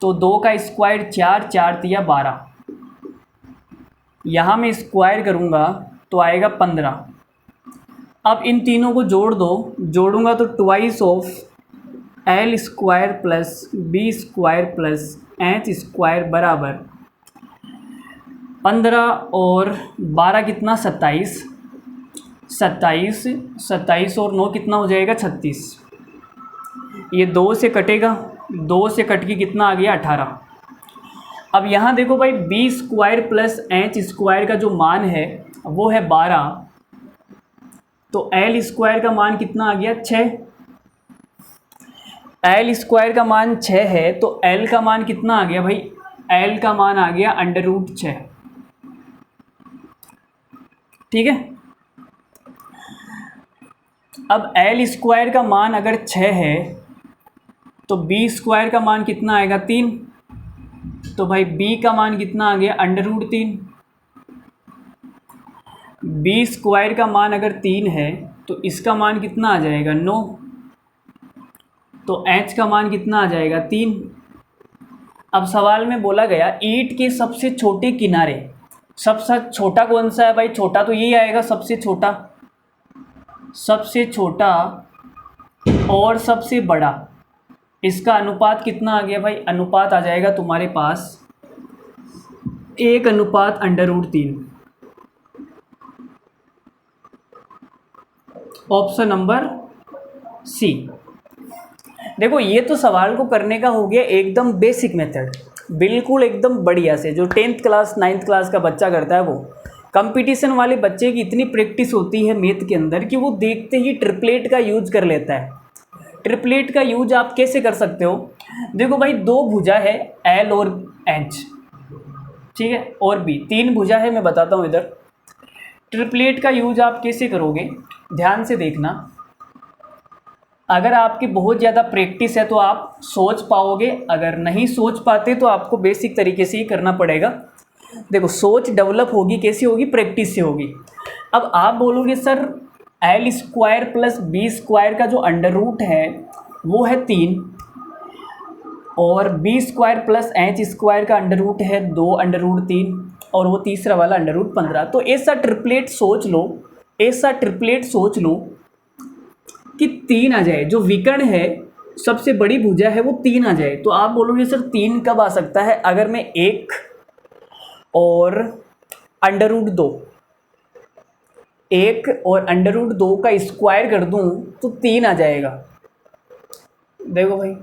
A: तो 2 का स्क्वायर 4, 4 तिया 12। यहाँ मैं स्क्वायर करूँगा तो आएगा 15। अब इन तीनों को जोड़ दो, जोड़ूंगा तो twice of L square plus B square plus H square बराबर 15 और 12 कितना 27। 27 और 9 कितना हो जाएगा 36। ये 2 से कटेगा, 2 से कट के कितना आ गया 18। अब यहाँ देखो भाई B square plus H square का जो मान है वो है 12, तो L स्क्वायर का मान कितना आ गया 6। L स्क्वायर का मान 6 है तो L का मान कितना आ गया भाई, L का मान आ गया अंडर रूट 6। ठीक है, अब L स्क्वायर का मान अगर 6 है तो B स्क्वायर का मान कितना आएगा 3। तो भाई B का मान कितना आ गया अंडर रूट 3। B स्क्वायर का मान अगर 3 है तो इसका मान कितना आ जाएगा 9। तो H का मान कितना आ जाएगा 3। अब सवाल में बोला गया ईंट के सबसे छोटे किनारे, सबसे छोटा कौन सा है भाई, छोटा तो यही आएगा, सबसे छोटा, सबसे छोटा और सबसे बड़ा, इसका अनुपात कितना आ गया भाई, अनुपात आ जाएगा तुम्हारे पास 1:√3। Option number C. देखो ये तो सवाल को करने का हो गया एकदम बेसिक मेथड, बिल्कुल एकदम बढ़िया से, जो 10th क्लास 9th क्लास का बच्चा करता है वो। कंपटीशन वाले बच्चे की इतनी प्रैक्टिस होती है मैथ के अंदर कि वो देखते ही ट्रिपलेट का यूज कर लेता है। ट्रिपलेट का यूज आप कैसे कर सकते हो, देखो भाई 2 भुजा है L और H, ठीक है, और B 3 भुजा है, मैं बताता हूँ इधर। ट्रिपलेट का यूज आप कैसे करोगे, ध्यान से देखना। अगर आपकी बहुत ज़्यादा प्रैक्टिस है तो आप सोच पाओगे, अगर नहीं सोच पाते तो आपको बेसिक तरीके से ही करना पड़ेगा। देखो सोच डेवलप होगी, कैसी होगी, प्रैक्टिस से होगी। अब आप बोलोगे sir L square plus B square का जो अंडर रूट है वो है 3, और B square plus H square का अंडर रूट है 2√3, और वो तीसरा वाला अंडर रूट 15। तो ऐसा ट्रिपलेट सोच लो, ऐसा ट्रिपलेट सोच लो कि 3 आ जाए, जो विकर्ण है सबसे बड़ी भुजा है वो 3 आ जाए। तो आप बोलोगे सर 3 कब आ सकता है, अगर मैं 1 और √2, 1 और √2 का स्क्वायर कर दूं तो 3 आ जाएगा। देखो भाई,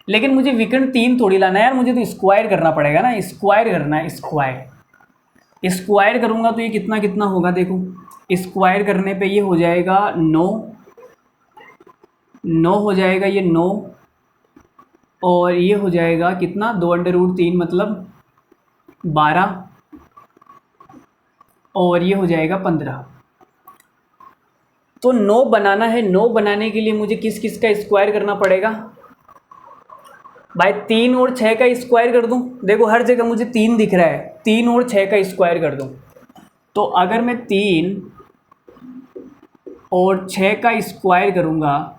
A: लेकिन मुझे विकर्ण 3 थोड़ी लाना है यार, मुझे तो स्क्वायर करना पड़ेगा ना, स्क्वायर करना है, स्क्वायर करूँगा तो ये कितना कितना होगा, देखो स्क्वायर करने पे ये हो जाएगा 9 हो जाएगा, ये 9, और ये हो जाएगा कितना 2√3 मतलब 12, और ये हो जाएगा 15। तो 9 बनाना है, 9 बनाने के लिए मुझे किस किस का स्क्वायर करना पड़ेगा, भाई 3 और 6 का स्क्वायर कर दूं, देखो हर जगह मुझे 3 दिख रहा है, 3 और 6 का स्क्वायर कर दूं, तो अगर मैं 3 और 6 का स्क्वायर करूंगा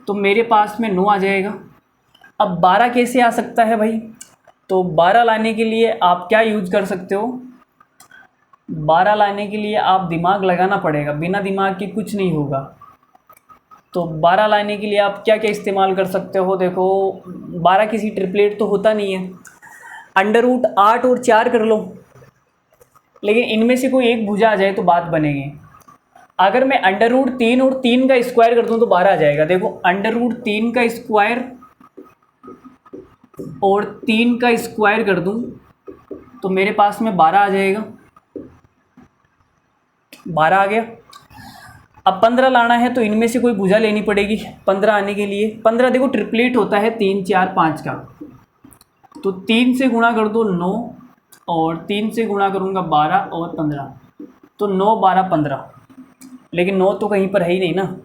A: तो मेरे पास में 9 आ जाएगा। अब 12 कैसे आ सकता है भाई, तो 12 लाने के लिए आप क्या यूज कर सकते हो, 12 लाने के लिए आप दिमाग लगाना पड़ेगा, बिना दिमाग के कुछ नहीं होगा। तो 12 लाने के लिए आप क्या क्या इस्तेमाल कर सकते हो, देखो 12 किसी ट्रिपलेट तो होता नहीं है, अंडर रूट 8 और 4 कर लो, लेकिन इनमें से कोई एक भुजा आ जाए तो बात बनेगी। अगर मैं अंडर रूट 3 और 3 का स्क्वायर कर दूं तो 12 आ जाएगा। देखो अंडर रूट 3 का स्क्वायर और 3 का स्क्वायर कर दूं तो मेरे पास में 12 आ जाएगा, 12 आ गया। अब 15 लाना है तो इनमें से कोई भुजा लेनी पड़ेगी 15 आने के लिए। 15 देखो ट्रिपलेट होता है 3 4 5 का, तो 3 से गुणा कर दो 9 और 3 से गुणा करूँगा 12 और 15, तो 9 12 15, लेकिन 9 तो कहीं पर है ही नहीं ना।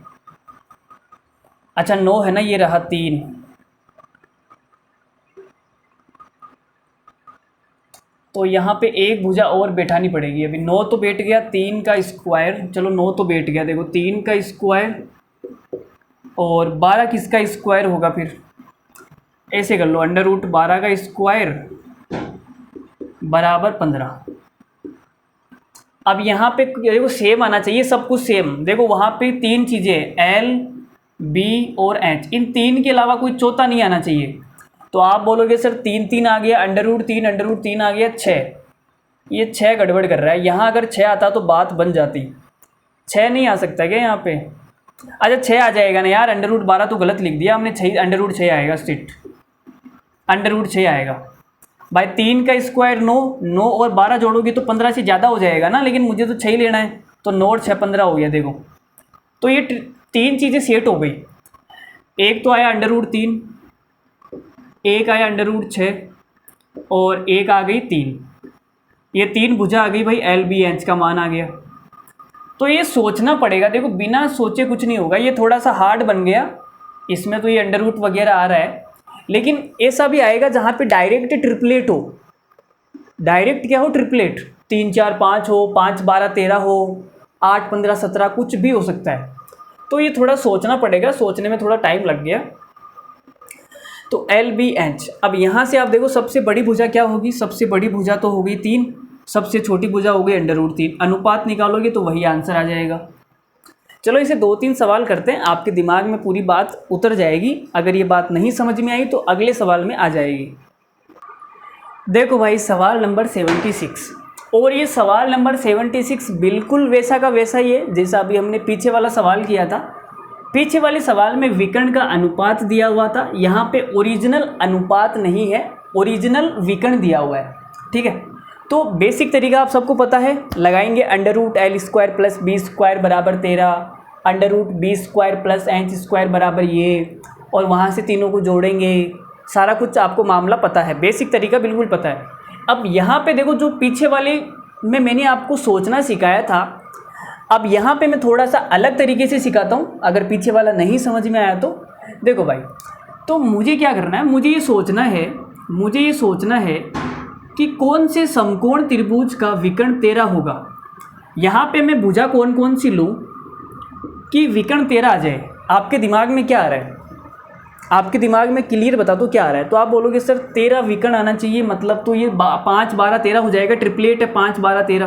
A: अच्छा 9 है ना, ये रहा 3, तो यहाँ पे एक भुजा और बैठानी पड़ेगी। अभी 9 तो बैठ गया, 3 का स्क्वायर, चलो 9 तो बैठ गया, देखो 3 का स्क्वायर और 12 किसका स्क्वायर होगा, फिर ऐसे कर लो, अंडर रूट 12 का स्क्वायर बराबर 15। अब यहाँ पे देखो सेम आना चाहिए, सब कुछ सेम। देखो वहाँ पे 3 चीज़ें L B और H, इन 3 के अलावा कोई चौथा नहीं आना चाहिए। तो आप बोलोगे सर 3 3 आ गया, अंडर रूट 3 आ गया 6, ये 6 गड़बड़ कर रहा है। यहाँ अगर 6 आता तो बात बन जाती, 6 नहीं आ सकता क्या यहाँ पे, अच्छा 6 आ जाएगा ना यार, अंडर रूट 12 तो गलत लिख दिया हमने, 6 अंडर रूट 6 आएगा, स्ट्रिक्ट अंडर रूट 6 आएगा। भाई 3 का स्क्वायर 9, 9 और 12 जोड़ोगे तो 15 से ज़्यादा हो जाएगा ना, लेकिन मुझे तो 6 ही लेना है, तो 9 और 6 15 हो गया। देखो तो ये 3 चीज़ें सेट हो गई, एक तो आया अंडर रूट 3, एक आया अंडर रूट 6 और एक आ गई 3, ये 3 भुजा आ गई भाई, एल बी एच का मान आ गया। तो ये सोचना पड़ेगा, देखो बिना सोचे कुछ नहीं होगा, ये थोड़ा सा हार्ड बन गया, इसमें तो ये अंडर रूट वगैरह आ रहा है, लेकिन ऐसा भी आएगा जहाँ पे डायरेक्ट ट्रिपलेट हो, डायरेक्ट क्या हो ट्रिपलेट, 3 4 5 हो, 5 12 13 हो, 8 15 17 कुछ भी हो सकता है। तो ये थोड़ा सोचना पड़ेगा, सोचने में थोड़ा टाइम लग गया। तो एल बी एच, अब यहाँ से आप देखो सबसे बड़ी भुजा क्या होगी, सबसे बड़ी भुजा तो होगी 3, सबसे छोटी भुजा हो गई अंडर रूट 3, अनुपात निकालोगे तो वही आंसर आ जाएगा। चलो इसे 2-3 सवाल करते हैं, आपके दिमाग में पूरी बात उतर जाएगी। अगर ये बात नहीं समझ में आई तो अगले सवाल में आ जाएगी। देखो भाई सवाल नंबर 76, और ये सवाल नंबर 76 बिल्कुल वैसा का वैसा ही है जैसा अभी हमने पीछे वाला सवाल किया था। पीछे वाले सवाल में विकर्ण का अनुपात दिया हुआ था, यहाँ पे ओरिजिनल अनुपात नहीं है, ओरिजिनल विकर्ण दिया हुआ है, ठीक है। तो बेसिक तरीका आप सबको पता है, लगाएंगे under root L square plus B square बराबर 13, under root B square plus H square बराबर ये, और वहाँ से तीनों को जोड़ेंगे, सारा कुछ आपको मामला पता है, बेसिक तरीका बिल्कुल पता है। अब यहाँ पे देखो जो पीछे वाले में मैंने आपको सोचना सिखाया था, अब यहाँ पे मैं थोड़ा सा अलग तरीके से सिखाता हूँ, अगर पीछे वाला नहीं समझ में आया तो। देखो भाई, तो मुझे क्या करना है, मुझे ये सोचना है कि कौन से समकोण त्रिभुज का विकर्ण 13 होगा। यहाँ पे मैं भुजा कौन कौन सी लूँ कि विकर्ण 13 आ जाए। आपके दिमाग में क्या आ रहा है, आपके दिमाग में क्लियर बता दो क्या आ रहा है। तो आप बोलोगे सर 13 विकर्ण आना चाहिए, मतलब तो ये 5 12 13 हो जाएगा, ट्रिपलेट है 5 12 13,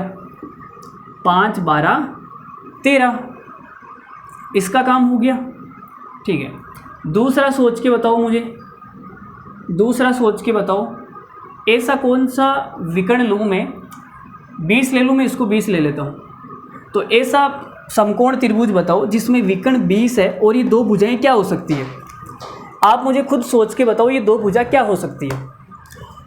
A: 5 12 13, इसका काम हो गया, ठीक है। दूसरा सोच के बताओ मुझे, दूसरा सोच के बताओ, ऐसा कौन सा विकर्ण लूँ मैं, 20 ले लूँ मैं, इसको 20 ले लेता हूँ। तो ऐसा समकोण त्रिभुज बताओ जिसमें विकर्ण 20 है और ये दो भुजाएं क्या हो सकती है। आप मुझे खुद सोच के बताओ ये दो भुजा क्या हो सकती है।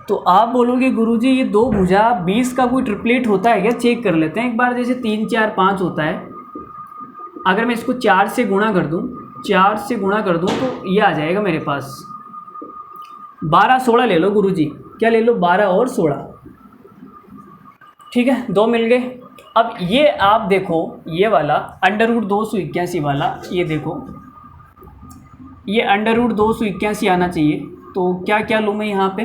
A: तो आप बोलोगे गुरुजी ये दो भुजा 20 का कोई ट्रिपलेट होता है क्या, चेक कर लेते हैं एक बार। जैसे 3 4 5 होता है, अगर मैं इसको 4 से गुणा कर दूँ, 4 से गुणा कर दूँ तो ये आ जाएगा मेरे पास 12 16 ले लो गुरुजी, क्या ले लो 12 और 16, ठीक है, 2 मिल गए। अब ये आप देखो, ये वाला अंडर रूट 281 वाला, ये देखो ये अंडर रूट 281 आना चाहिए, तो क्या क्या लूँ मैं यहाँ पे,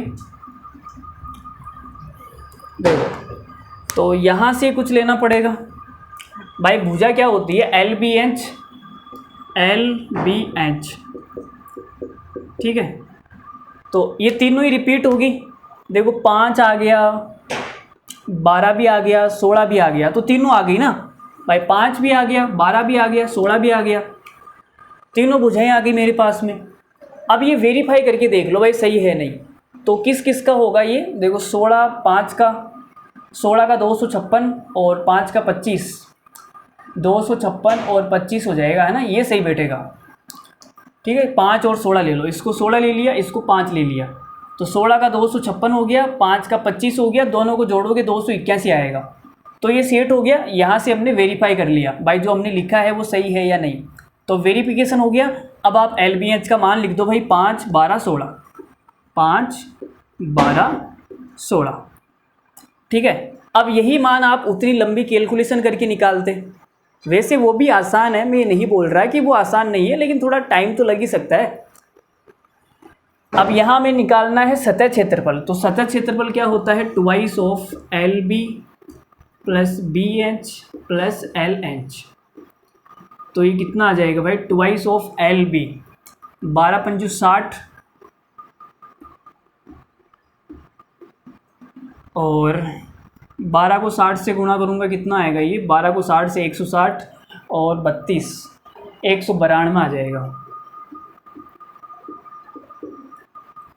A: देखो तो यहाँ से कुछ लेना पड़ेगा भाई। भुजा क्या होती है, एल बी एच, ठीक है। तो ये तीनों ही रिपीट होगी। देखो 5 आ गया, 12 भी आ गया, 16 भी आ गया, तो तीनों आ गई ना भाई। 5 भी आ गया, 12 भी आ गया, 16 भी आ गया, तीनों भुजाएं आ गई मेरे पास में। अब ये वेरीफाई करके देख लो भाई सही है नहीं। तो किस किस का होगा ये, देखो 16 5 का, 16 का 256 और 5 का 25, 256 और 25 हो जाएगा, है ना, ये सही बैठेगा। ठीक है, 5 और 16 ले लो, इसको 16 ले लिया, इसको 5 ले लिया, तो 16 का 256 हो गया, 5 का 25 हो गया, दोनों को जोड़ोगे 281 आएगा। तो ये सेट हो गया। यहाँ से हमने वेरीफाई कर लिया भाई जो हमने लिखा है वो सही है या नहीं, तो वेरिफिकेशन हो गया। अब आप LBH का मान लिख दो भाई, 5 12 16, 5 12 16, ठीक है। अब यही मान आप उतनी लंबी कैलकुलेशन करके निकालते। वैसे वो भी आसान है, मैं ये नहीं बोल रहा कि वो आसान नहीं है, लेकिन थोड़ा टाइम तो लग ही सकता है। अब यहाँ में निकालना है सतह क्षेत्रफल। तो सतह क्षेत्रफल क्या होता है, twice of LB plus BH plus LH। तो ये कितना आ जाएगा भाई, ट्वाइस ऑफ LB, 12 पंजू 60 और 12 को 60 से गुणा करूँगा कितना आएगा ये, 12 को 60 से 160 और 32, 192 आ जाएगा।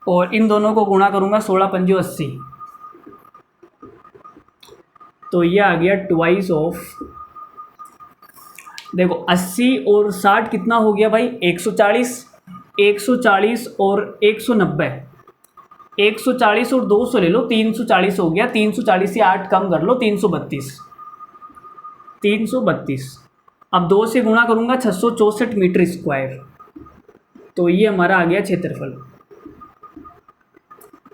A: और इन दोनों को गुणा करूँगा 16 पंजू 80, तो ये आ गया ट्वाइस ऑफ, देखो 80 और 60 कितना हो गया भाई, 140, 140 और 190, 140 और 200 ले लो, 340 हो गया, 340 से 8 कम कर लो, 332, 332। अब 2 से गुणा करूँगा 664 मीटर स्क्वायर। तो ये हमारा आ गया क्षेत्रफल,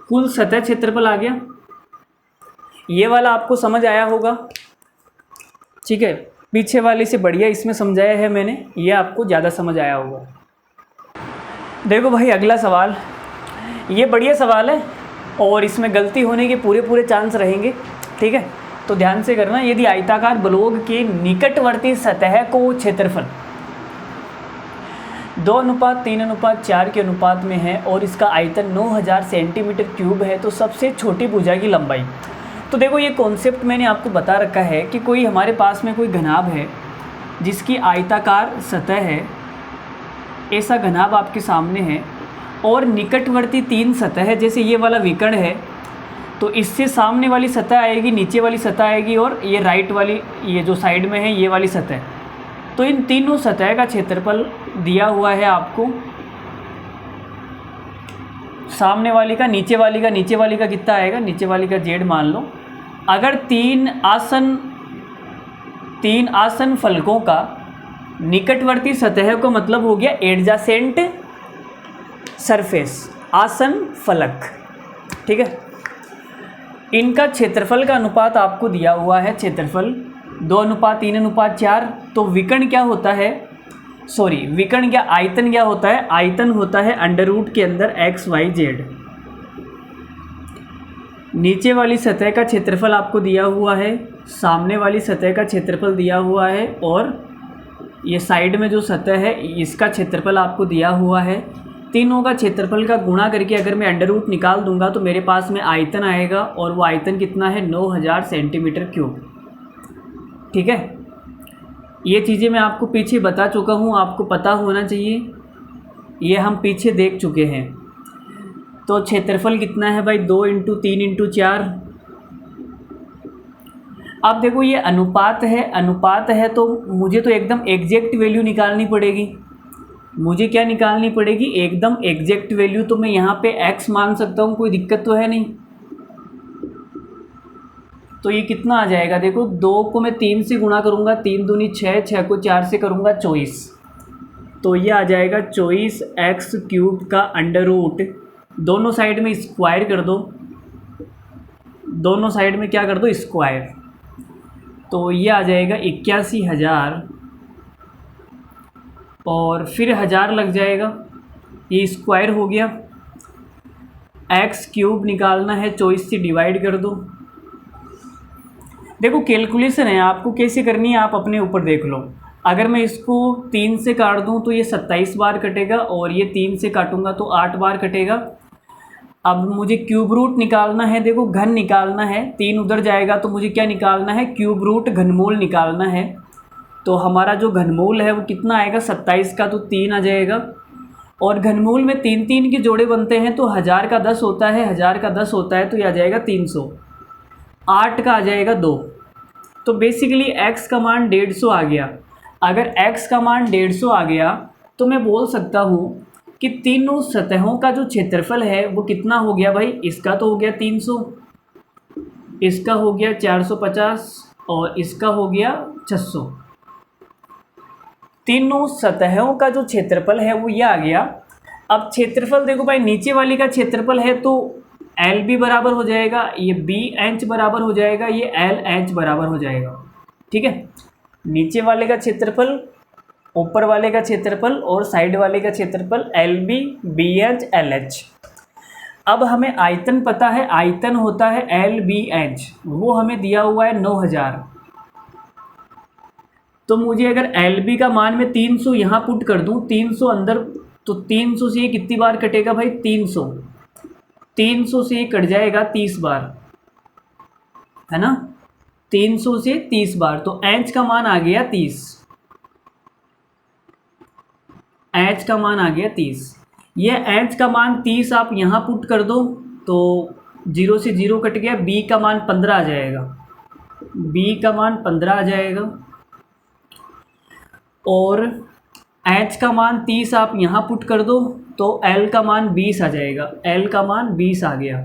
A: कुल सतह क्षेत्रफल आ गया। ये वाला आपको समझ आया होगा, ठीक है। पीछे वाले से बढ़िया इसमें समझाया है मैंने, ये आपको ज़्यादा समझ आया होगा। देखो भाई अगला सवाल, ये बढ़िया सवाल है और इसमें गलती होने के पूरे चांस रहेंगे, ठीक है। तो ध्यान से करना। यदि आयताकार ब्लॉक के निकटवर्ती सतह को क्षेत्रफल 2:3:4 के अनुपात में है और इसका आयतन 9000 सेंटीमीटर क्यूब है, तो सबसे छोटी भुजा की लंबाई। तो देखो ये कॉन्सेप्ट मैंने आपको बता रखा है कि कोई हमारे पास में कोई घनाभ है जिसकी आयताकार सतह है, ऐसा घनाभ आपके सामने है और निकटवर्ती 3 सतह है, जैसे ये वाला विकर्ण है, तो इससे सामने वाली सतह आएगी, नीचे वाली सतह आएगी और ये राइट वाली, ये जो साइड में है ये वाली सतह। तो इन तीनों सतह का क्षेत्रफल दिया हुआ है आपको, सामने वाली का, नीचे वाली का, नीचे वाली का कितना आएगा, नीचे वाली का Z मान लो। अगर तीन आसन फलकों का निकटवर्ती सतह को मतलब हो गया एडजासेंट सरफेस, आसन फलक, ठीक है। इनका क्षेत्रफल का अनुपात आपको दिया हुआ है, क्षेत्रफल 2:3:4। तो विकर्ण क्या होता है, सॉरी विकर्ण क्या, आयतन क्या होता है, आयतन होता है अंडर रूट के अंदर XYZ। नीचे वाली सतह का क्षेत्रफल आपको दिया हुआ है, सामने वाली सतह का क्षेत्रफल दिया हुआ है और ये साइड में जो सतह है इसका क्षेत्रफल आपको दिया हुआ है। तीनों का क्षेत्रफल का गुणा करके अगर मैं अंडर रूट निकाल दूंगा तो मेरे पास में आयतन आएगा और वो आयतन कितना है, 9000 सेंटीमीटर क्यूब, ठीक है। ये चीज़ें मैं आपको पीछे बता चुका हूँ, आपको पता होना चाहिए, ये हम पीछे देख चुके हैं। तो क्षेत्रफल कितना है भाई, 2 × 3 × 4। अब देखो ये अनुपात है तो मुझे तो एकदम एग्जैक्ट वैल्यू निकालनी पड़ेगी। मुझे क्या निकालनी पड़ेगी, एकदम एग्जैक्ट वैल्यू। तो मैं यहाँ पे x मान सकता हूँ, कोई दिक्कत तो है नहीं। तो ये कितना आ जाएगा, देखो 2 को मैं 3 से गुणा करूँगा, 3 दूनी 6, 6 को 4 से करूँगा 24। तो ये आ जाएगा 24x³ का अंडर रूट, दोनों साइड में स्क्वायर कर दो, दोनों साइड में क्या कर दो, स्क्वायर। तो ये आ जाएगा 81,000 और फिर 1000 लग जाएगा, ये स्क्वायर हो गया। एक्स क्यूब निकालना है, 24 से डिवाइड कर दो। देखो कैलकुलेशन है, आपको कैसे करनी है आप अपने ऊपर देख लो। अगर मैं इसको 3 से काट दूं तो ये 27 बार कटेगा, और ये 3 से काटूंगा तो 8 बार कटेगा। अब मुझे क्यूब रूट निकालना है, देखो घन निकालना है, 3 उधर जाएगा तो मुझे क्या निकालना है, क्यूब रूट घनमूल निकालना है। तो हमारा जो घनमूल है वो कितना आएगा, 27 का तो 3 आ जाएगा, और घनमूल में 3 3 के जोड़े बनते हैं तो 1000 का 10 होता है, 1000 का 10 होता है तो ये आ जाएगा 300। 8 का आ जाएगा 2। तो बेसिकली x का मान 150 आ गया। अगर x का मान 150 आ गया तो मैं बोल सकता हूँ कि तीनों सतहों का जो क्षेत्रफल है वो कितना हो गया भाई, इसका तो हो गया 300, इसका हो गया 450 और इसका हो गया 600। तीनों सतहों का जो क्षेत्रफल है वो ये आ गया। अब क्षेत्रफल देखो भाई, नीचे वाली का क्षेत्रफल है तो एल बी बराबर हो जाएगा, ये बी एच बराबर हो जाएगा, ये एल एच बराबर हो जाएगा। ठीक है, नीचे वाले का क्षेत्रफल, ऊपर वाले का क्षेत्रफल और साइड वाले का क्षेत्रफल L B B H L H. अब हमें आयतन पता है, आयतन होता है एल बी एच, वो हमें दिया हुआ है 9000। तो मुझे अगर एल बी का मान मैं 300 यहाँ पुट कर दूँ, 300 अंदर, तो 300 से ये कितनी बार कटेगा भाई, 300। 300 से ये कट जाएगा 30 बार, है ना, 300 से 30 बार, तो एच का मान आ गया 30। एच का मान आ गया 30। ये एच का मान 30 आप यहाँ पुट कर दो तो 0 से 0 कट गया, बी का मान 15 आ जाएगा, बी का मान 15 आ जाएगा, और एच का मान 30 आप यहाँ पुट कर दो तो एल का मान 20 आ जाएगा, एल का मान 20 आ गया।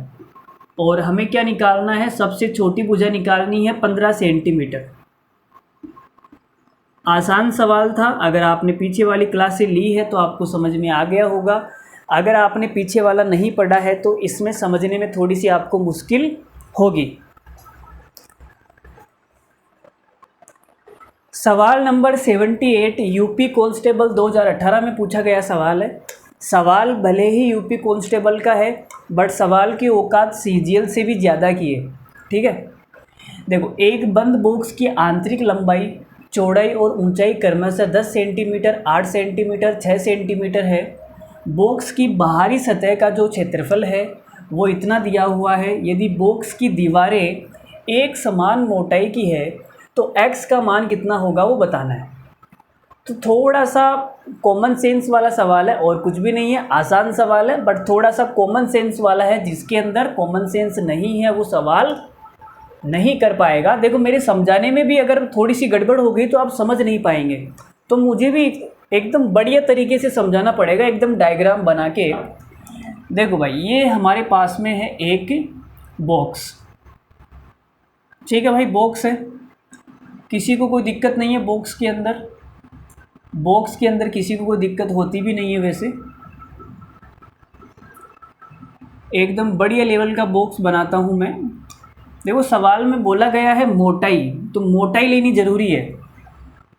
A: और हमें क्या निकालना है, सबसे छोटी भुजा निकालनी है 15 सेंटीमीटर। आसान सवाल था, अगर आपने पीछे वाली क्लास से ली है तो आपको समझ में आ गया होगा। अगर आपने पीछे वाला नहीं पढ़ा है तो इसमें समझने में थोड़ी सी आपको मुश्किल होगी। सवाल नंबर 78 यूपी कांस्टेबल 2018 में पूछा गया सवाल है। सवाल भले ही यूपी कांस्टेबल का है बट सवाल की औकात सीजीएल से भी ज़्यादा की है। ठीक है, देखो, एक बंद बॉक्स की आंतरिक लंबाई, चौड़ाई और ऊंचाई क्रमशः 10 सेंटीमीटर, 8 सेंटीमीटर, 6 सेंटीमीटर है। बॉक्स की बाहरी सतह का जो क्षेत्रफल है वो इतना दिया हुआ है। यदि बॉक्स की दीवारें एक समान मोटाई की है तो x का मान कितना होगा वो बताना है। तो थोड़ा सा कॉमन सेंस वाला सवाल है, और कुछ भी नहीं है, आसान सवाल है बट थोड़ा सा कॉमन सेंस वाला है। जिसके अंदर कॉमन सेंस नहीं है वो सवाल नहीं कर पाएगा। देखो, मेरे समझाने में भी अगर थोड़ी सी गड़बड़ हो गई तो आप समझ नहीं पाएंगे, तो मुझे भी एकदम बढ़िया तरीके से समझाना पड़ेगा, एकदम डायग्राम बना के। देखो भाई, ये हमारे पास में है एक बॉक्स, ठीक है भाई, बॉक्स है, किसी को कोई दिक्कत नहीं है बॉक्स के अंदर, बॉक्स के अंदर किसी को कोई दिक्कत होती भी नहीं है वैसे। एकदम बढ़िया लेवल का बॉक्स बनाता हूँ मैं। देखो, सवाल में बोला गया है मोटाई, तो मोटाई लेनी ज़रूरी है।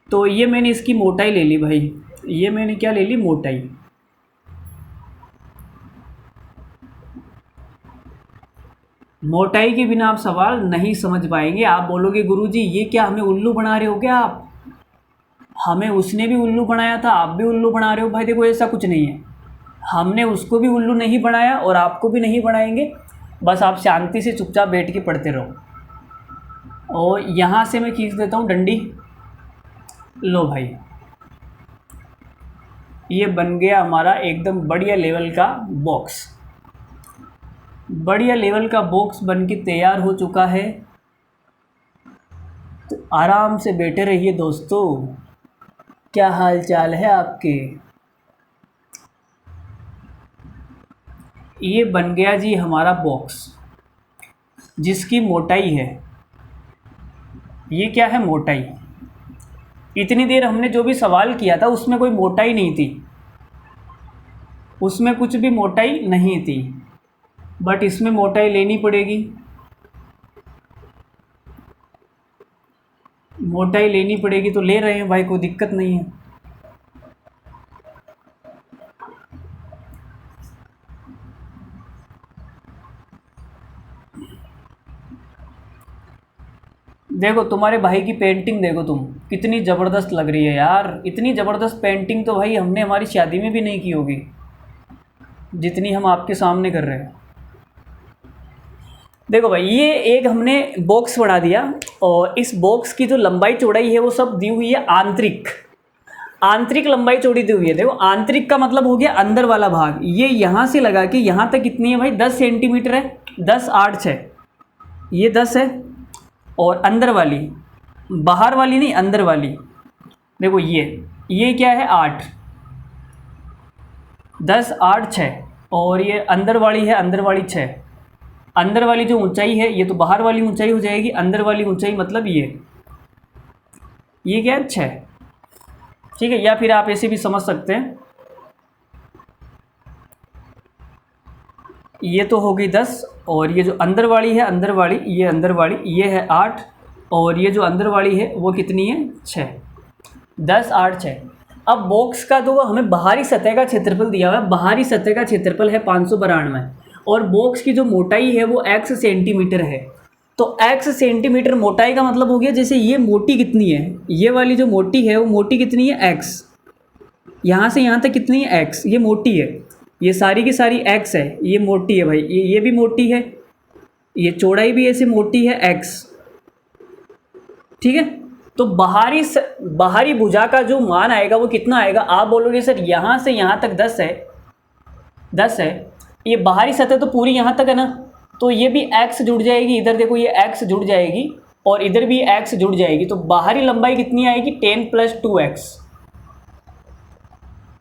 A: तो ये मैंने इसकी मोटाई ले ली भाई, ये मैंने क्या ले ली, मोटाई। मोटाई के बिना आप सवाल नहीं समझ पाएंगे। आप बोलोगे गुरुजी ये क्या हमें उल्लू बना रहे हो क्या आप, हमें उसने भी उल्लू बनाया था, आप भी उल्लू बना रहे हो। भाई देखो, ऐसा कुछ नहीं है, हमने उसको भी उल्लू नहीं बनाया और आपको भी नहीं बनाएंगे। बस आप शांति से चुपचाप बैठ के पढ़ते रहो। और यहाँ से मैं खींच देता हूँ डंडी, लो भाई, ये बन गया हमारा एकदम बढ़िया लेवल का बॉक्स। बढ़िया लेवल का बॉक्स बन के तैयार हो चुका है। तो आराम से बैठे रहिए दोस्तों। क्या हाल चाल है आपके। ये बन गया जी हमारा बॉक्स, जिसकी मोटाई है, ये क्या है, मोटाई। इतनी देर हमने जो भी सवाल किया था उसमें कोई मोटाई नहीं थी, उसमें कुछ भी मोटाई नहीं थी, बट इसमें मोटाई लेनी पड़ेगी, मोटाई लेनी पड़ेगी। तो ले रहे हैं भाई, कोई दिक्कत नहीं है। देखो तुम्हारे भाई की पेंटिंग देखो, तुम कितनी ज़बरदस्त लग रही है यार। इतनी ज़बरदस्त पेंटिंग तो भाई हमने हमारी शादी में भी नहीं की होगी जितनी हम आपके सामने कर रहे हैं। देखो भाई, ये एक हमने बॉक्स बना दिया और इस बॉक्स की जो लंबाई चौड़ाई है वो सब दी हुई है आंतरिक। आंतरिक लंबाई चौड़ी दी हुई है। देखो आंतरिक का मतलब हो गया अंदर वाला भाग। ये यहाँ से लगा के यहाँ तक कितनी है भाई, 10 सेंटीमीटर है। 10 8 6, ये 10 है। और अंदर वाली, बाहर वाली नहीं, अंदर वाली देखो ये क्या है 8, 10 8 6। और ये अंदर वाली है, अंदर वाली 6। अंदर वाली जो ऊंचाई है ये तो बाहर वाली ऊंचाई हो जाएगी। अंदर वाली ऊंचाई मतलब ये क्या है 6। ठीक है, या फिर आप ऐसे भी समझ सकते हैं, ये तो होगी 10 और ये जो अंदर वाली है, अंदर वाली, ये अंदर वाली ये है 8 और ये जो अंदर वाली है वो कितनी है 6। 10 8 6। अब बॉक्स का तो हमें बाहरी सतह का क्षेत्रफल दिया हुआ है। बाहरी सतह का क्षेत्रफल है 592 और बॉक्स की जो मोटाई है वो x सेंटीमीटर है। तो x सेंटीमीटर मोटाई का मतलब हो गया, जैसे ये मोटी कितनी है, ये वाली जो मोटी है वो मोटी कितनी है x, यहाँ से यहाँ तक कितनी है x, ये मोटी है। ये सारी की सारी x है, ये मोटी है भाई, ये भी मोटी है, ये चौड़ाई भी ऐसे मोटी है x। ठीक है, तो बाहरी भुजा का जो मान आएगा वो कितना आएगा। आप बोलोगे सर यहाँ से यहाँ तक 10 है, 10 है, ये बाहरी सतह तो पूरी यहाँ तक है ना, तो ये भी x जुड़ जाएगी। इधर देखो ये x जुड़ जाएगी और इधर भी x जुड़ जाएगी। तो बाहरी लंबाई कितनी आएगी 10 + 2x।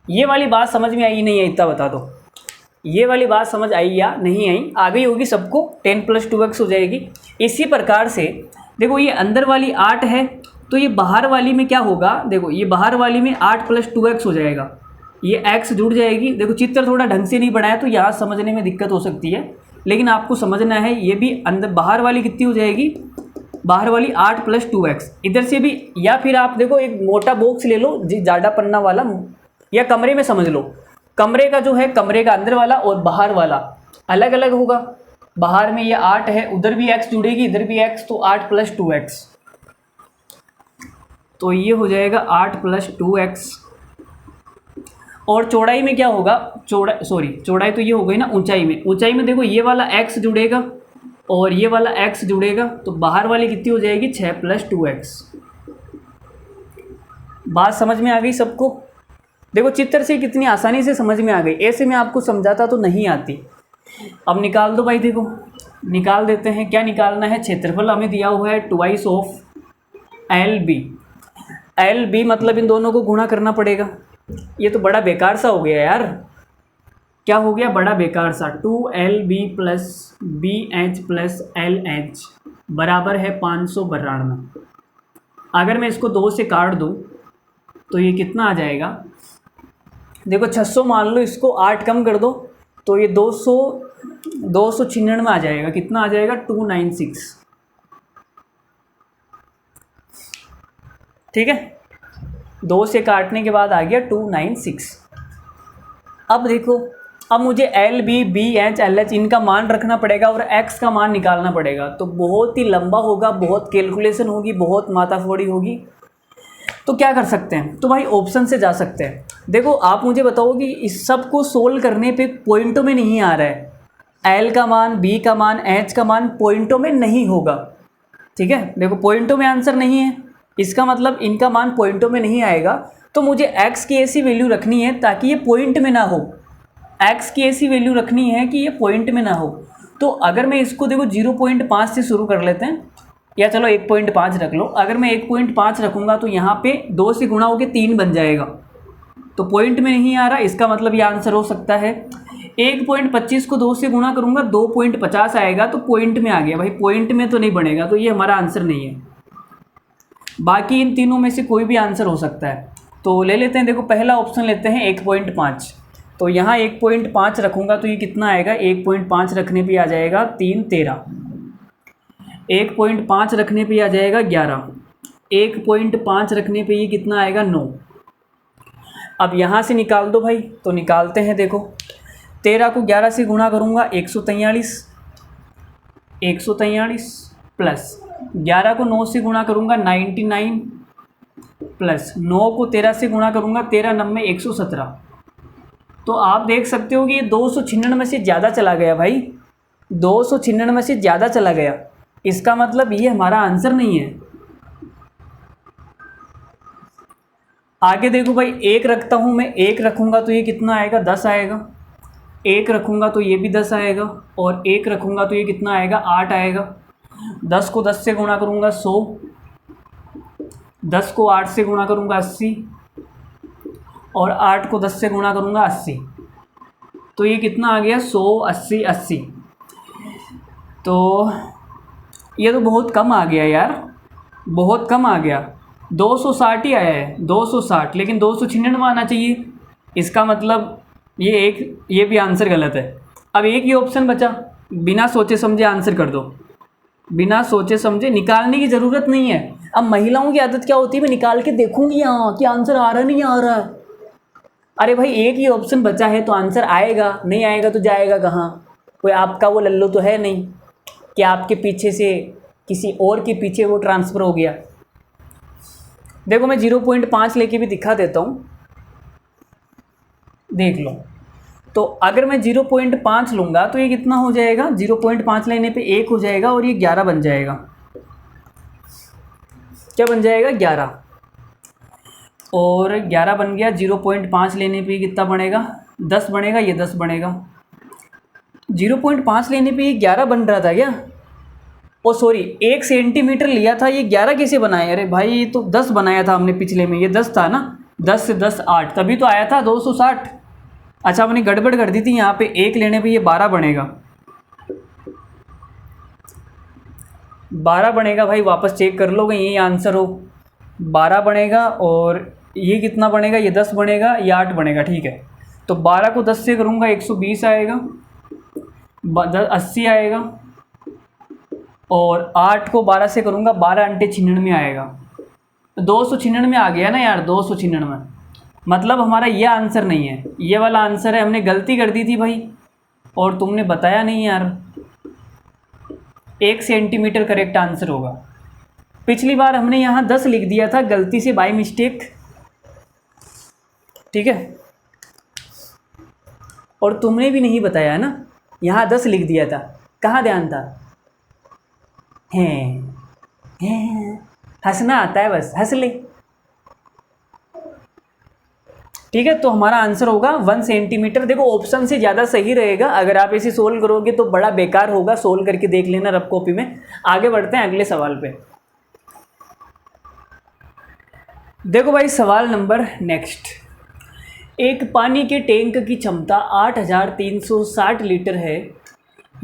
A: ये वाली बात समझ में आई नहीं है, इतना बता दो। ये वाली बात समझ आई या नहीं आई, आ गई होगी सबको। 10 + 2x हो जाएगी। इसी प्रकार से देखो ये अंदर वाली 8 है तो ये बाहर वाली में क्या होगा, देखो ये बाहर वाली में 8 + 2x हो जाएगा। ये x जुड़ जाएगी। देखो चित्र थोड़ा ढंग से नहीं बनाया तो यहाँ समझने में दिक्कत हो सकती है, लेकिन आपको समझना है। ये भी अंदर बाहर वाली कितनी हो जाएगी, बाहर वाली 8 + 2x। इधर से भी, या फिर आप देखो एक मोटा बॉक्स ले लो ज़्यादा पन्ना वाला, या कमरे में समझ लो। कमरे का जो है, कमरे का अंदर वाला और बाहर वाला अलग अलग होगा। बाहर में ये 8 है, उधर भी x जुड़ेगी, इधर भी x, तो 8 + 2x। तो ये हो जाएगा 8 + 2x। और चौड़ाई में क्या होगा, चौड़ाई तो ये हो गई ना। ऊंचाई में देखो ये वाला x जुड़ेगा और ये वाला x जुड़ेगा, तो बाहर वाली कितनी हो जाएगी 6 + 2x। बात समझ में आ गई सबको। देखो चित्र से कितनी आसानी से समझ में आ गई, ऐसे में आपको समझाता तो नहीं आती। अब निकाल दो भाई, देखो निकाल देते हैं। क्या निकालना है, क्षेत्रफल हमें दिया हुआ है 2 ऑफ LB मतलब इन दोनों को गुणा करना पड़ेगा। ये तो बड़ा बेकार सा हो गया यार। क्या हो गया, बड़ा बेकार सा। 2LB + BH + LH बराबर है 592। अगर मैं इसको 2 से काट दूँ तो ये कितना आ जाएगा, देखो 600 मान लो, इसको 8 कम कर दो तो ये 296 आ जाएगा। कितना आ जाएगा 296। ठीक है, 2 से काटने के बाद आ गया 296। अब देखो, अब मुझे LB BH LH इनका मान रखना पड़ेगा और x का मान निकालना पड़ेगा। तो बहुत ही लंबा होगा, बहुत कैलकुलेशन होगी, बहुत माथाफोड़ी होगी। तो क्या कर सकते हैं, तो भाई ऑप्शन से जा सकते हैं। देखो आप मुझे बताओ कि इस सब को सोल्व करने पे पॉइंटों में नहीं आ रहा है। L का मान, B का मान, H का मान पॉइंटों में नहीं होगा। ठीक है, देखो पॉइंटों में आंसर नहीं है, इसका मतलब इनका मान पॉइंटों में नहीं आएगा। तो मुझे x की ऐसी वैल्यू रखनी है ताकि ये पॉइंट में ना हो। x की ऐसी वैल्यू रखनी है कि ये पॉइंट में ना हो। तो अगर मैं इसको देखो 0.5 से शुरू कर लेते हैं, या चलो 1.5 रख लो। अगर मैं 1.5 रखूँगा तो यहाँ पे 2 से गुणा होकर 3 बन जाएगा, तो पॉइंट में नहीं आ रहा। इसका मतलब ये आंसर हो सकता है। 1.25 को 2 से गुणा करूँगा 2.50 आएगा, तो पॉइंट में आ गया भाई। पॉइंट में तो नहीं बनेगा, तो ये हमारा आंसर नहीं है। बाकी इन तीनों में से कोई भी आंसर हो सकता है। तो ले लेते हैं, देखो पहला ऑप्शन लेते हैं 1.5। तो यहाँ 1.5 रखूँगा तो ये कितना आएगा, 1.5 रखने पे आ जाएगा 3 13, 1.5 रखने पे आ जाएगा 11, 1.5 रखने पे ये कितना आएगा 9। अब यहाँ से निकाल दो भाई, तो निकालते हैं। देखो 13 को 11 से गुणा करूँगा 143 प्लस 11 को 9 से गुणा करूँगा 99 प्लस 9 को 13 से गुणा करूँगा 13 9 117। तो आप देख सकते हो कि ये 296 से ज़्यादा चला गया भाई, 296 से ज़्यादा चला गया। इसका मतलब ये हमारा आंसर नहीं है। आगे देखो भाई, एक रखता हूँ मैं, एक रखूँगा तो ये कितना आएगा, 10 आएगा। एक रखूँगा तो ये भी 10 आएगा, और एक रखूँगा तो ये कितना आएगा, 8 आएगा। 10 को 10 से गुणा करूँगा 100, 10 को 8 से गुणा करूँगा 80, और 8 को 10 से गुणा करूँगा 80। तो ये कितना आ गया, 100 80 80। तो ये तो बहुत कम आ गया यार, बहुत कम आ गया। 260 ही आया है, 260, लेकिन 296 आना चाहिए। इसका मतलब ये भी आंसर गलत है। अब एक ही ऑप्शन बचा, बिना सोचे समझे आंसर कर दो, बिना सोचे समझे, निकालने की ज़रूरत नहीं है। अब महिलाओं की आदत क्या होती है, मैं निकाल के देखूंगी यहाँ कि आंसर आ रहा नहीं आ रहा है। अरे भाई एक ही ऑप्शन बचा है तो आंसर आएगा, नहीं आएगा तो जाएगा कहाँ। कोई आपका वो लल्लू तो है नहीं कि आपके पीछे से किसी और के पीछे वो ट्रांसफ़र हो गया। देखो मैं 0.5 लेके भी दिखा देता हूँ, देख लो। तो अगर मैं 0.5 लूँगा तो ये कितना हो जाएगा, 0.5 लेने पे 1 हो जाएगा और ये 11 बन जाएगा। क्या बन जाएगा, 11। और 11 बन गया। 0.5 लेने पे कितना बनेगा, 10 बनेगा, ये 10 बनेगा। 0.5 लेने पे ये 11 बन रहा था क्या, ओ सॉरी 1 सेंटीमीटर लिया था, ये 11 कैसे बनाया। अरे भाई ये तो 10 बनाया था हमने पिछले में, ये 10 था ना, 10 से 10 8, तभी तो आया था 260। अच्छा हमने गड़बड़ कर दी थी, यहाँ पे 1 लेने पे ये 12 बनेगा, 12 बनेगा भाई। वापस चेक कर लो कहीं यही आंसर हो। 12 बनेगा, और ये कितना बनेगा, ये 10 बनेगा, ये 8 बनेगा, ठीक है। तो 12 को 10 से करूँगा 120 आएगा, 80 आएगा, और 8 को 12 से करूँगा 12 अंटे 96 आएगा। 296 आ गया ना यार, 296। मतलब हमारा ये आंसर नहीं है, ये वाला आंसर है। हमने गलती कर दी थी भाई, और तुमने बताया नहीं यार। 1 सेंटीमीटर करेक्ट आंसर होगा। पिछली बार हमने यहाँ 10 लिख दिया था गलती से, बाय मिस्टेक, ठीक है। और तुमने भी नहीं बताया ना, यहाँ 10 लिख दिया था, कहाँ ध्यान था। हैं हंसना आता है, बस हंस ले, ठीक है। तो हमारा आंसर होगा 1 सेंटीमीटर। देखो ऑप्शन से ज़्यादा सही रहेगा, अगर आप इसे सोल्व करोगे तो बड़ा बेकार होगा। सोल्व करके देख लेना रफ कॉपी में। आगे बढ़ते हैं अगले सवाल पे। देखो भाई सवाल नंबर नेक्स्ट। एक पानी के टैंक की क्षमता 8360 लीटर है।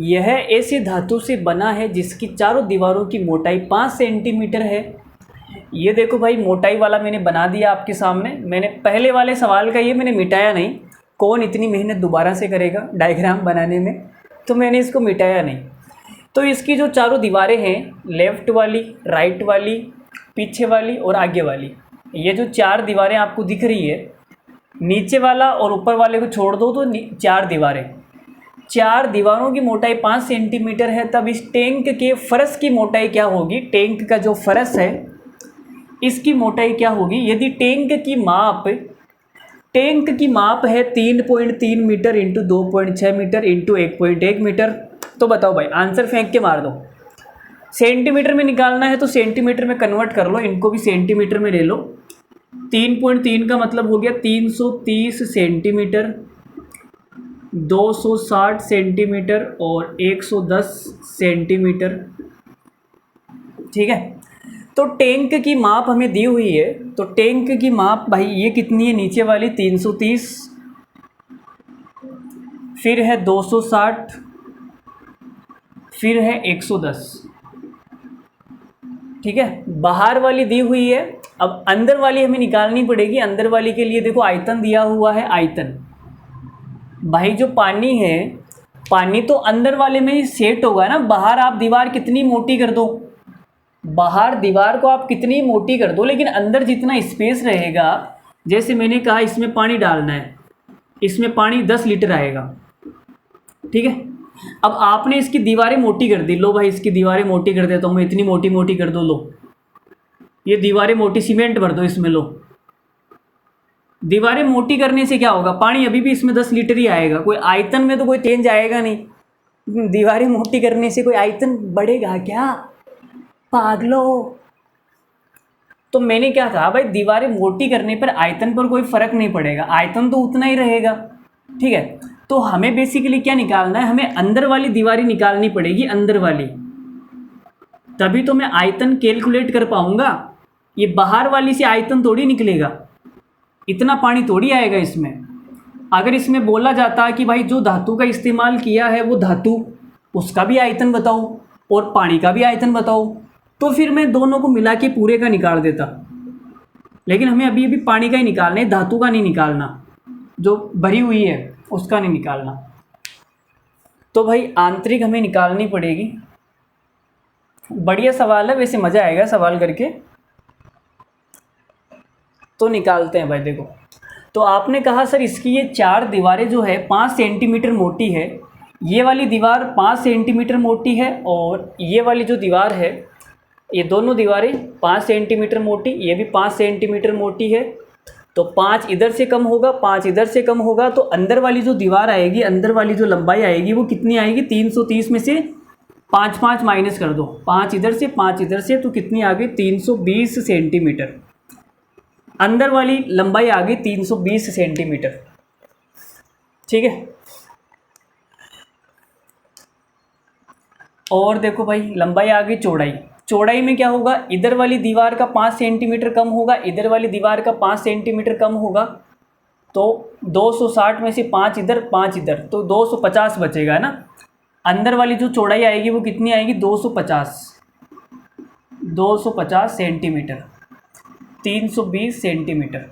A: यह ऐसे धातु से बना है जिसकी चारों दीवारों की मोटाई 5 सेंटीमीटर है। ये देखो भाई मोटाई वाला मैंने बना दिया आपके सामने। मैंने पहले वाले सवाल का ये मैंने मिटाया नहीं, कौन इतनी मेहनत दोबारा से करेगा डायग्राम बनाने में, तो मैंने इसको मिटाया नहीं। तो इसकी जो चारों दीवारें हैं, लेफ़्ट वाली, राइट वाली, पीछे वाली और आगे वाली, ये जो 4 दीवारें आपको दिख रही है, नीचे वाला और ऊपर वाले को छोड़ दो तो 4 दीवारें, 4 दीवारों की मोटाई 5 सेंटीमीटर है। तब इस टैंक के फर्श की मोटाई क्या होगी, टैंक का जो फर्श है इसकी मोटाई क्या होगी। यदि टैंक की माप है 3.3 metre into 2.6 metre into 1.1 metre, तो बताओ भाई, आंसर फेंक के मार दो। सेंटीमीटर में निकालना है तो सेंटीमीटर में कन्वर्ट कर लो, इनको भी सेंटीमीटर में ले लो। 3.3 का मतलब हो गया 330 सेंटीमीटर, 260 सेंटीमीटर और 110 सेंटीमीटर, ठीक है। तो टैंक की माप हमें दी हुई है, तो टैंक की माप भाई ये कितनी है, नीचे वाली 330, फिर है 260, फिर है 110, ठीक है। बाहर वाली दी हुई है, अब अंदर वाली हमें निकालनी पड़ेगी। अंदर वाली के लिए देखो आयतन दिया हुआ है, आयतन भाई जो पानी है, पानी तो अंदर वाले में ही सेट होगा ना। बाहर आप दीवार कितनी मोटी कर दो, बाहर दीवार को आप कितनी मोटी कर दो, लेकिन अंदर जितना स्पेस रहेगा, जैसे मैंने कहा इसमें पानी डालना है, इसमें पानी 10 लीटर आएगा, ठीक है। अब आपने इसकी दीवारें मोटी कर दी, लो भाई इसकी दीवारें मोटी कर देता हूँ मैं, इतनी मोटी मोटी कर दो, लो ये दीवारें मोटी, सीमेंट भर दो इसमें, लो। दीवारें मोटी करने से क्या होगा, पानी अभी भी इसमें 10 लीटर ही आएगा, कोई आयतन में तो कोई चेंज आएगा नहीं। दीवारें मोटी करने से कोई आयतन बढ़ेगा क्या, पागलो। तो मैंने क्या कहा भाई, दीवारें मोटी करने पर आयतन पर कोई फर्क नहीं पड़ेगा, आयतन तो उतना ही रहेगा, ठीक है। तो हमें बेसिकली क्या निकालना है, हमें अंदर वाली दीवारें निकालनी पड़ेगी, अंदर वाली, तभी तो मैं आयतन कैलकुलेट कर पाऊंगा। ये बाहर वाली से आयतन थोड़ी निकलेगा, इतना पानी थोड़ी आएगा इसमें। अगर इसमें बोला जाता कि भाई जो धातु का इस्तेमाल किया है वो धातु, उसका भी आयतन बताओ और पानी का भी आयतन बताओ, तो फिर मैं दोनों को मिला के पूरे का निकाल देता। लेकिन हमें अभी अभी पानी का ही निकालना है, धातु का नहीं निकालना, जो भरी हुई है उसका नहीं निकालना। तो भाई आंतरिक हमें निकालनी पड़ेगी। बढ़िया सवाल है वैसे, मज़ा आएगा सवाल करके। तो निकालते हैं भाई, देखो। तो आपने कहा सर इसकी ये 4 दीवारें जो है 5 सेंटीमीटर मोटी है, ये वाली दीवार 5 सेंटीमीटर मोटी है और ये वाली जो दीवार है, ये दोनों दीवारें 5 सेंटीमीटर मोटी, ये भी 5 सेंटीमीटर मोटी है। तो 5 इधर से कम होगा, 5 इधर से कम होगा, तो अंदर वाली जो दीवार आएगी, अंदर वाली जो लंबाई आएगी वो कितनी आएगी, 330 में से 5 5 माइनस कर दो, 5 इधर से 5 इधर से, तो कितनी आ गई 320 सेंटीमीटर। अंदर वाली लंबाई आ गई 320 सेंटीमीटर, ठीक है। और देखो भाई लंबाई आ गई, चौड़ाई, चौड़ाई में क्या होगा, इधर वाली दीवार का 5 सेंटीमीटर कम होगा, इधर वाली दीवार का 5 सेंटीमीटर कम होगा, तो 260 में से 5 इधर 5 इधर, तो 250 बचेगा ना। अंदर वाली जो चौड़ाई आएगी वो कितनी आएगी, 250 सेंटीमीटर, 320 सेंटीमीटर।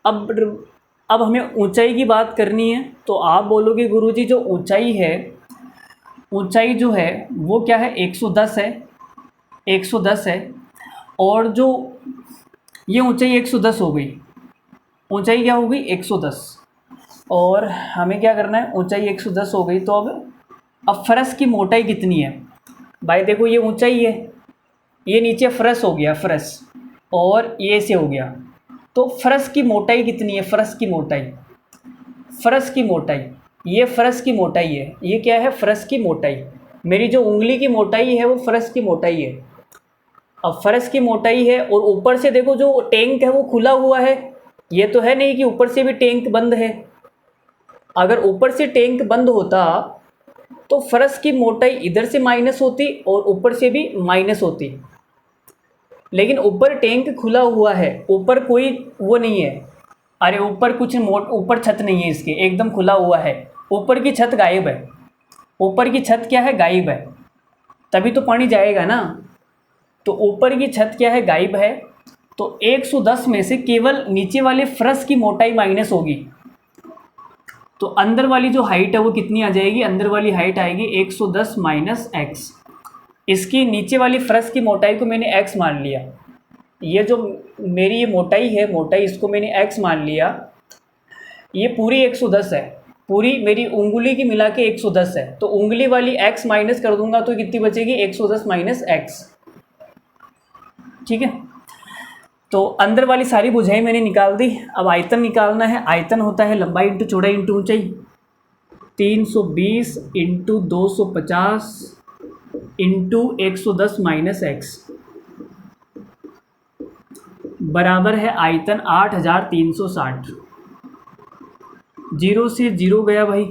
A: अब हमें ऊंचाई की बात करनी है। तो आप बोलोगे गुरुजी जो ऊंचाई है, ऊंचाई जो है वो क्या है, 110 है, 110 है। और जो ये ऊंचाई 110 हो गई, ऊंचाई क्या हो गई 110, और हमें क्या करना है, ऊंचाई 110 हो गई, तो अब फर्श की मोटाई कितनी है भाई, देखो ये ऊंचाई है, ये नीचे फर्श हो गया, फर्श, और ये से हो गया, तो फर्श की मोटाई कितनी है, फर्श की मोटाई, फर्श की मोटाई, ये फर्श की मोटाई है, ये क्या है, फर्श की मोटाई, मेरी जो उंगली की मोटाई है वो फर्श की मोटाई है। अब फर्श की मोटाई है, और ऊपर से देखो जो टैंक है वो खुला हुआ है, ये तो है नहीं कि ऊपर से भी टैंक बंद है। अगर ऊपर से टैंक बंद होता तो फर्श की मोटाई इधर से माइनस होती और ऊपर से भी माइनस होती, लेकिन ऊपर टैंक खुला हुआ है, ऊपर कोई वो नहीं है, अरे ऊपर कुछ ऊपर छत नहीं है इसके, एकदम खुला हुआ है, ऊपर की छत गायब है, ऊपर की छत क्या है, गायब है, तभी तो पानी जाएगा ना। तो ऊपर की छत क्या है, गायब है, तो 110 में से केवल नीचे वाले फर्श की मोटाई माइनस होगी, तो अंदर वाली जो हाइट है वो कितनी आ जाएगी, अंदर वाली हाइट आएगी 110 माइनस एक्स। इसकी नीचे वाली फर्श की मोटाई को मैंने x मान लिया, ये जो मेरी ये मोटाई है, मोटाई इसको मैंने x मान लिया, ये पूरी 110 है, पूरी मेरी उंगली की मिला के 110 है, तो उंगली वाली x माइनस कर दूंगा तो कितनी बचेगी, 110 माइनस एक्स, ठीक है। तो अंदर वाली सारी बुझाई मैंने निकाल दी। अब आयतन निकालना है, आयतन होता है लंबाई इंटू चौड़ाई इंटू ऊंचाई, 320 इंटू 250 इंटू 110 माइनस एक्स बराबर है आयतन 8360। जीरो से जीरो गया भाई।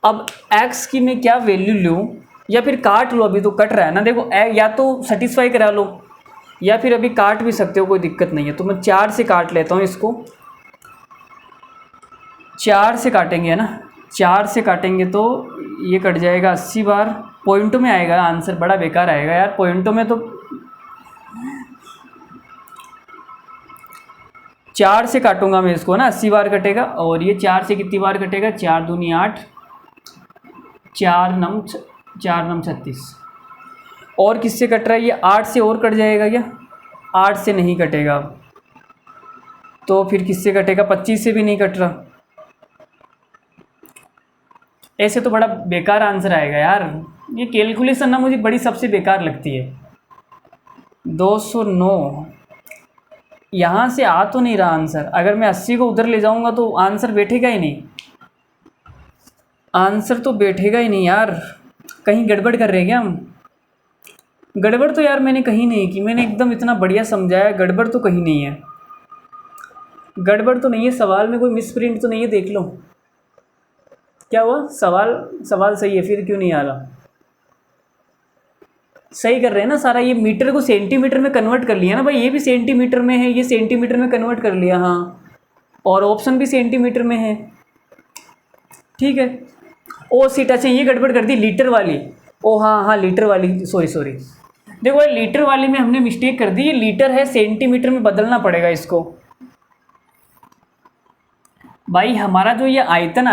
A: अब x की मैं क्या वैल्यू लूँ, या फिर काट लो, अभी तो कट रहा है ना, देखो या तो सेटिस्फाई करा लो या फिर अभी काट भी सकते हो, कोई दिक्कत नहीं है। तो मैं 4 से काट लेता हूँ इसको, 4 से काटेंगे है ना, 4 से काटेंगे तो ये कट जाएगा 80 बार, पॉइंटों में आएगा आंसर, बड़ा बेकार आएगा यार पॉइंटों में। तो 4 से काटूंगा मैं इसको ना, 80 बार कटेगा, और ये 4 से कितनी बार कटेगा, 4 दूनी 8, 4 नम 36। और किससे कट रहा है ये, 8 से और कट जाएगा क्या, 8 से नहीं कटेगा, तो फिर किससे कटेगा, 25 से भी नहीं कट रहा, ऐसे तो बड़ा बेकार आंसर आएगा यार। ये कैलकुलेशन ना मुझे बड़ी सबसे बेकार लगती है। 209 यहाँ से आ तो नहीं रहा आंसर। अगर मैं 80 को उधर ले जाऊंगा तो आंसर बैठेगा ही नहीं। आंसर तो बैठेगा ही नहीं यार। कहीं गड़बड़ कर रहे हैं क्या हम? गड़बड़ तो यार मैंने कहीं नहीं की। मैंने एकदम इतना बढ़िया समझाया, गड़बड़ तो कहीं नहीं है। गड़बड़ तो नहीं है। सवाल में कोई मिसप्रिंट तो नहीं है? देख लो क्या हुआ। सवाल सही है, फिर क्यों नहीं आ रहा? सही कर रहे हैं ना सारा। ये मीटर को सेंटीमीटर में कन्वर्ट कर लिया ना भाई। ये भी सेंटीमीटर में है, ये सेंटीमीटर में कन्वर्ट कर लिया। हाँ, और ऑप्शन भी सेंटीमीटर में है। ठीक है। ओ सीट, अच्छा ये गड़बड़ कर दी लीटर वाली। ओ हाँ हाँ, लीटर वाली, सॉरी। देखो ये लीटर वाली में हमने मिस्टेक कर दी। ये लीटर है, सेंटीमीटर में बदलना पड़ेगा इसको। भाई हमारा जो ये आयतन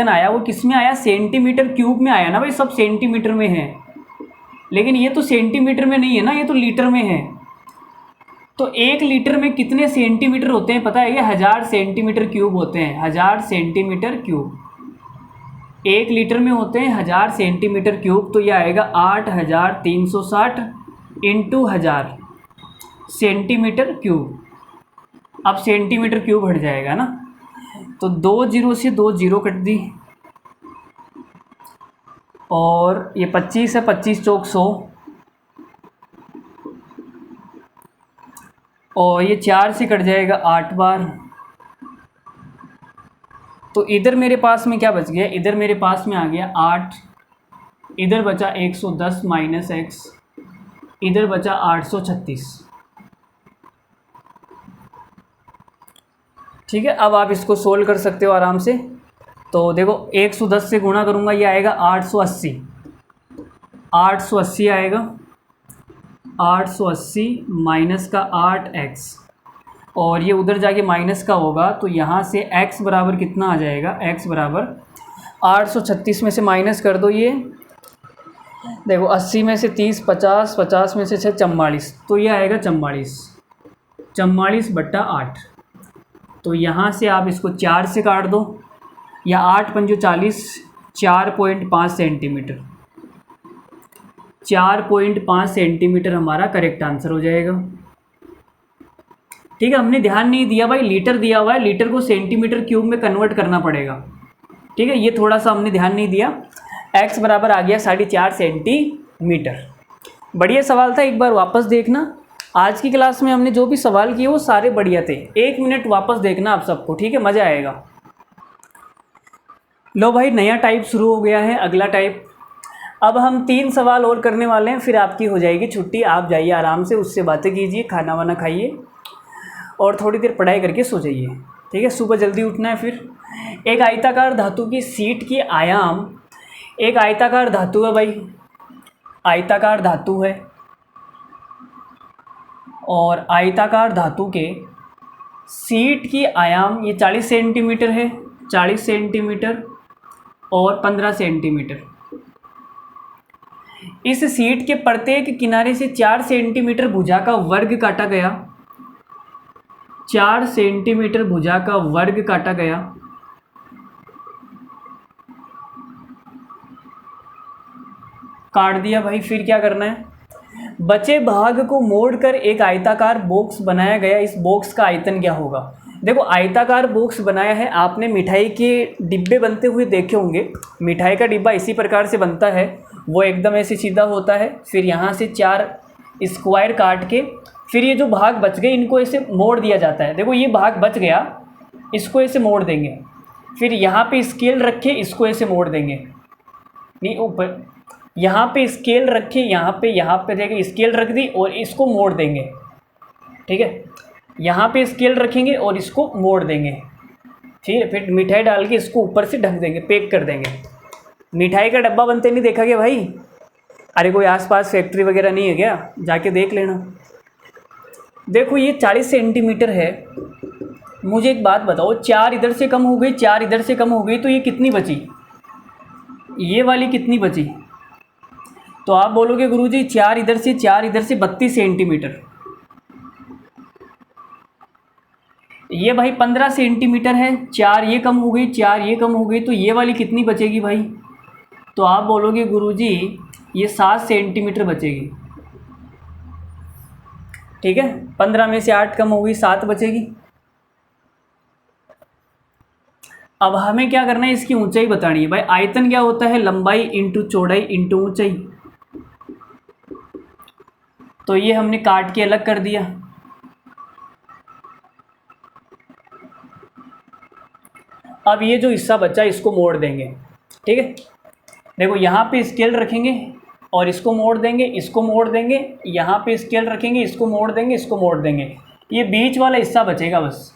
A: आया वो किस में आया? सेंटीमीटर क्यूब में आया ना भाई। सब सेंटीमीटर में है, लेकिन ये तो सेंटीमीटर में नहीं है ना, ये तो लीटर में है। तो 1 लीटर में कितने सेंटीमीटर होते हैं पता है? ये 1000 सेंटीमीटर क्यूब होते हैं। 1000 सेंटीमीटर क्यूब 1 लीटर में होते हैं। 1000 सेंटीमीटर क्यूब। तो यह आएगा 8360 इंटू 1000 सेंटीमीटर क्यूब। अब सेंटीमीटर क्यूब हट जाएगा ना, तो 2 जीरो से 2 जीरो कट दी, और ये 25 है, 25 चौक 100, और ये 4 से कट जाएगा 8 बार। तो इधर मेरे पास में क्या बच गया? इधर मेरे पास में आ गया 8, इधर बचा 110 माइनस x, इधर बचा 836। ठीक है, अब आप इसको सोल्व कर सकते हो आराम से। तो देखो 110 से गुणा करूँगा, ये आएगा 880। 880 आएगा, 880 माइनस का 8x, और ये उधर जाके माइनस का होगा, तो यहाँ से x बराबर कितना आ जाएगा? x बराबर 836 में से माइनस कर दो। ये देखो 80 में से 30, 50, 50 में से 6, 44। तो ये आएगा 44, 44/8। तो यहाँ से आप इसको 4 से काट दो, या 8 पंजो 40, 4.5 सेंटीमीटर। 4.5 सेंटीमीटर हमारा करेक्ट आंसर हो जाएगा। ठीक है, हमने ध्यान नहीं दिया भाई, लीटर दिया हुआ है, लीटर को सेंटीमीटर क्यूब में कन्वर्ट करना पड़ेगा। ठीक है, ये थोड़ा सा हमने ध्यान नहीं दिया। x बराबर आ गया 4.5 सेंटीमीटर। बढ़िया सवाल था, एक बार वापस देखना। आज की क्लास में हमने जो भी सवाल किए वो सारे बढ़िया थे। 1 मिनट वापस देखना आप सबको, ठीक है, मज़ा आएगा। लो भाई, नया टाइप शुरू हो गया है, अगला टाइप। अब हम 3 सवाल और करने वाले हैं, फिर आपकी हो जाएगी छुट्टी। आप जाइए आराम से, उससे बातें कीजिए, खाना वाना खाइए, और थोड़ी देर पढ़ाई करके सो जाइए। ठीक है, सुबह जल्दी उठना है। फिर एक आयताकार धातु की सीट की आयाम, एक आयताकार धातु है भाई, आयताकार धातु है, और आयताकार धातु के सीट की आयाम ये 40 सेंटीमीटर है, 40 सेंटीमीटर और 15 सेंटीमीटर। इस सीट के प्रत्येक किनारे से 4 सेंटीमीटर भुजा का वर्ग काटा गया, 4 सेंटीमीटर भुजा का वर्ग काटा गया। काट दिया भाई, फिर क्या करना है? बचे भाग को मोड़कर एक आयताकार बॉक्स बनाया गया। इस बॉक्स का आयतन क्या होगा? देखो आयताकार बॉक्स बनाया है आपने, मिठाई के डिब्बे बनते हुए देखे होंगे। मिठाई का डिब्बा इसी प्रकार से बनता है, वो एकदम ऐसे सीधा होता है। फिर यहाँ से 4 स्क्वायर काट के, फिर ये जो भाग बच गए इनको ऐसे मोड़ दिया जाता है। देखो ये भाग बच गया, इसको ऐसे मोड़ देंगे, फिर यहाँ पे स्केल रखे, इसको ऐसे मोड़ देंगे, नहीं ऊपर, यहाँ पे स्केल रखे, यहाँ पे देखिए स्केल रख दी और इसको मोड़ देंगे। ठीक है, यहाँ पे स्केल रखेंगे और इसको मोड़ देंगे। ठीक है, फिर मिठाई डाल के इसको ऊपर से ढक देंगे, पैक कर देंगे। मिठाई का डब्बा बनते नहीं देखा क्या भाई? अरे कोई आसपास फैक्ट्री वगैरह नहीं है क्या? जाके देख लेना। देखो ये 40 सेंटीमीटर है। मुझे एक बात बताओ, 4 इधर से कम हो गई, 4 इधर से कम हो गई, तो ये कितनी बची? ये वाली कितनी बची? तो आप बोलोगे गुरुजी 4 इधर से 4 इधर से 32 सेंटीमीटर। ये भाई 15 सेंटीमीटर है, 4 ये कम हो गई, 4 ये कम हो गई, तो ये वाली कितनी बचेगी भाई? तो आप बोलोगे गुरुजी ये 7 सेंटीमीटर बचेगी। ठीक है, 15 में से 8 कम हो गई, 7 बचेगी। अब हमें क्या करना है, इसकी ऊंचाई बतानी है भाई। आयतन क्या होता है? लंबाई इंटू चौड़ाई इंटू ऊंचाई। तो ये हमने काट के अलग कर दिया। अब ये जो हिस्सा बचा इसको मोड़ देंगे। ठीक है, देखो यहाँ पे स्केल रखेंगे और इसको मोड़ देंगे, इसको मोड़ देंगे, यहाँ पे स्केल रखेंगे, इसको मोड़ देंगे, इसको मोड़ देंगे। ये बीच वाला हिस्सा बचेगा बस।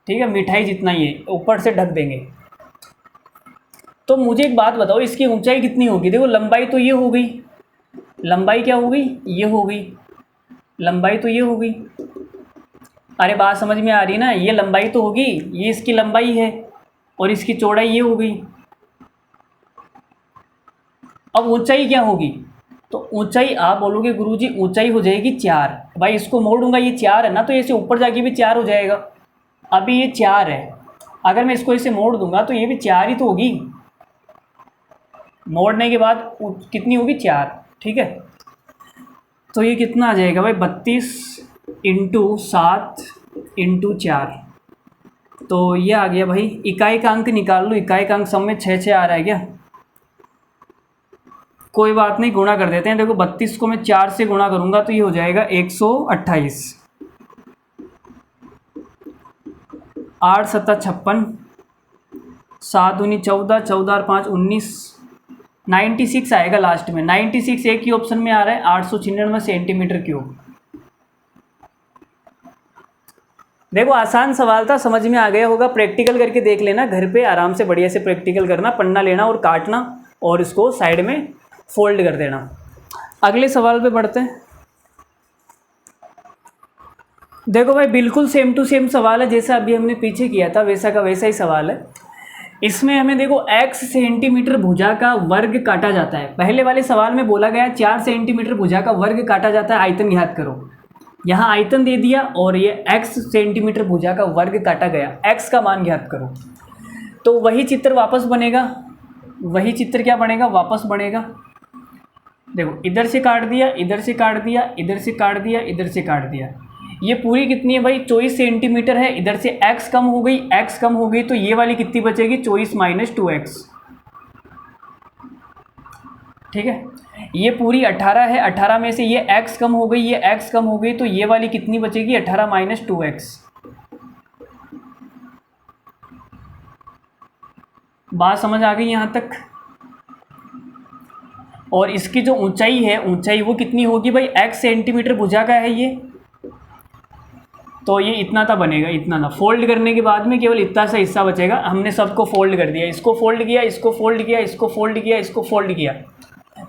A: ठीक है, मिठाई जितना ही है, ऊपर से ढक देंगे। तो मुझे एक बात बताओ, इसकी ऊंचाई कितनी होगी? देखो लंबाई तो ये हो गई, लंबाई क्या हो गई? ये हो गई, लंबाई तो ये हो गई। अरे बात समझ में आ रही ना? ये लंबाई तो होगी, ये इसकी लंबाई है और इसकी चौड़ाई ये हो गई। अब ऊंचाई क्या होगी? तो ऊंचाई आप बोलोगे गुरुजी ऊंचाई हो जाएगी 4। भाई इसको मोड़ूंगा, ये 4 है ना, तो ऐसे ऊपर जाके भी 4 हो जाएगा। अभी ये 4 है, अगर मैं इसको ऐसे मोड़ दूंगा तो ये भी 4 ही तो होगी। मोड़ने के बाद कितनी होगी? 4। ठीक है, तो ये कितना आ जाएगा भाई? 32 इंटू 7 इंटू 4। तो ये आ गया भाई। इकाई का अंक निकाल लो। इकाई का अंक सब में 6 आ रहा है क्या? कोई बात नहीं, गुणा कर देते हैं। देखो 32 को मैं 4 से गुणा करूंगा तो ये हो जाएगा 128। 8 7 56, 7 दूनी 14, 14 और 5 19, 96 आएगा लास्ट में। 96 एक ही ऑप्शन में आ रहा है, 896 सेंटीमीटर क्यूब। देखो आसान सवाल था, समझ में आ गया होगा। प्रैक्टिकल करके देख लेना घर पे, आराम से बढ़िया से प्रैक्टिकल करना, पन्ना लेना और काटना और इसको साइड में फोल्ड कर देना। अगले सवाल पे बढ़ते हैं। देखो भाई बिल्कुल सेम टू सेम सवाल है, जैसा अभी हमने पीछे किया था वैसा का वैसा ही सवाल है। इसमें हमें देखो x सेंटीमीटर भुजा का वर्ग काटा जाता है। पहले वाले सवाल में बोला गया 4 सेंटीमीटर भुजा का वर्ग काटा जाता है, आयतन ज्ञात करो। यहाँ आयतन दे दिया और ये x सेंटीमीटर भुजा का वर्ग काटा गया, x का मान ज्ञात करो। तो वही चित्र वापस बनेगा, वही चित्र क्या बनेगा? वापस बनेगा। देखो इधर से काट दिया, इधर से काट दिया, इधर से काट दिया, इधर से काट दिया। ये पूरी कितनी है भाई? 24 सेंटीमीटर है। इधर से x कम हो गई, x कम हो गई, तो ये वाली कितनी बचेगी? 24 माइनस 2x। ठीक है, ये पूरी 18 है, 18 में से ये x कम हो गई, ये x कम हो गई, तो ये वाली कितनी बचेगी? 18 माइनस 2x। बात समझ आ गई यहाँ तक? और इसकी जो ऊंचाई है, ऊंचाई वो कितनी होगी भाई? x सेंटीमीटर भुजा का है ये, तो ये इतना था बनेगा, इतना था। फोल्ड करने के बाद में केवल इतना सा हिस्सा बचेगा। हमने सबको फोल्ड कर दिया, इसको फोल्ड किया, इसको फोल्ड किया, इसको फोल्ड किया, इसको फोल्ड किया।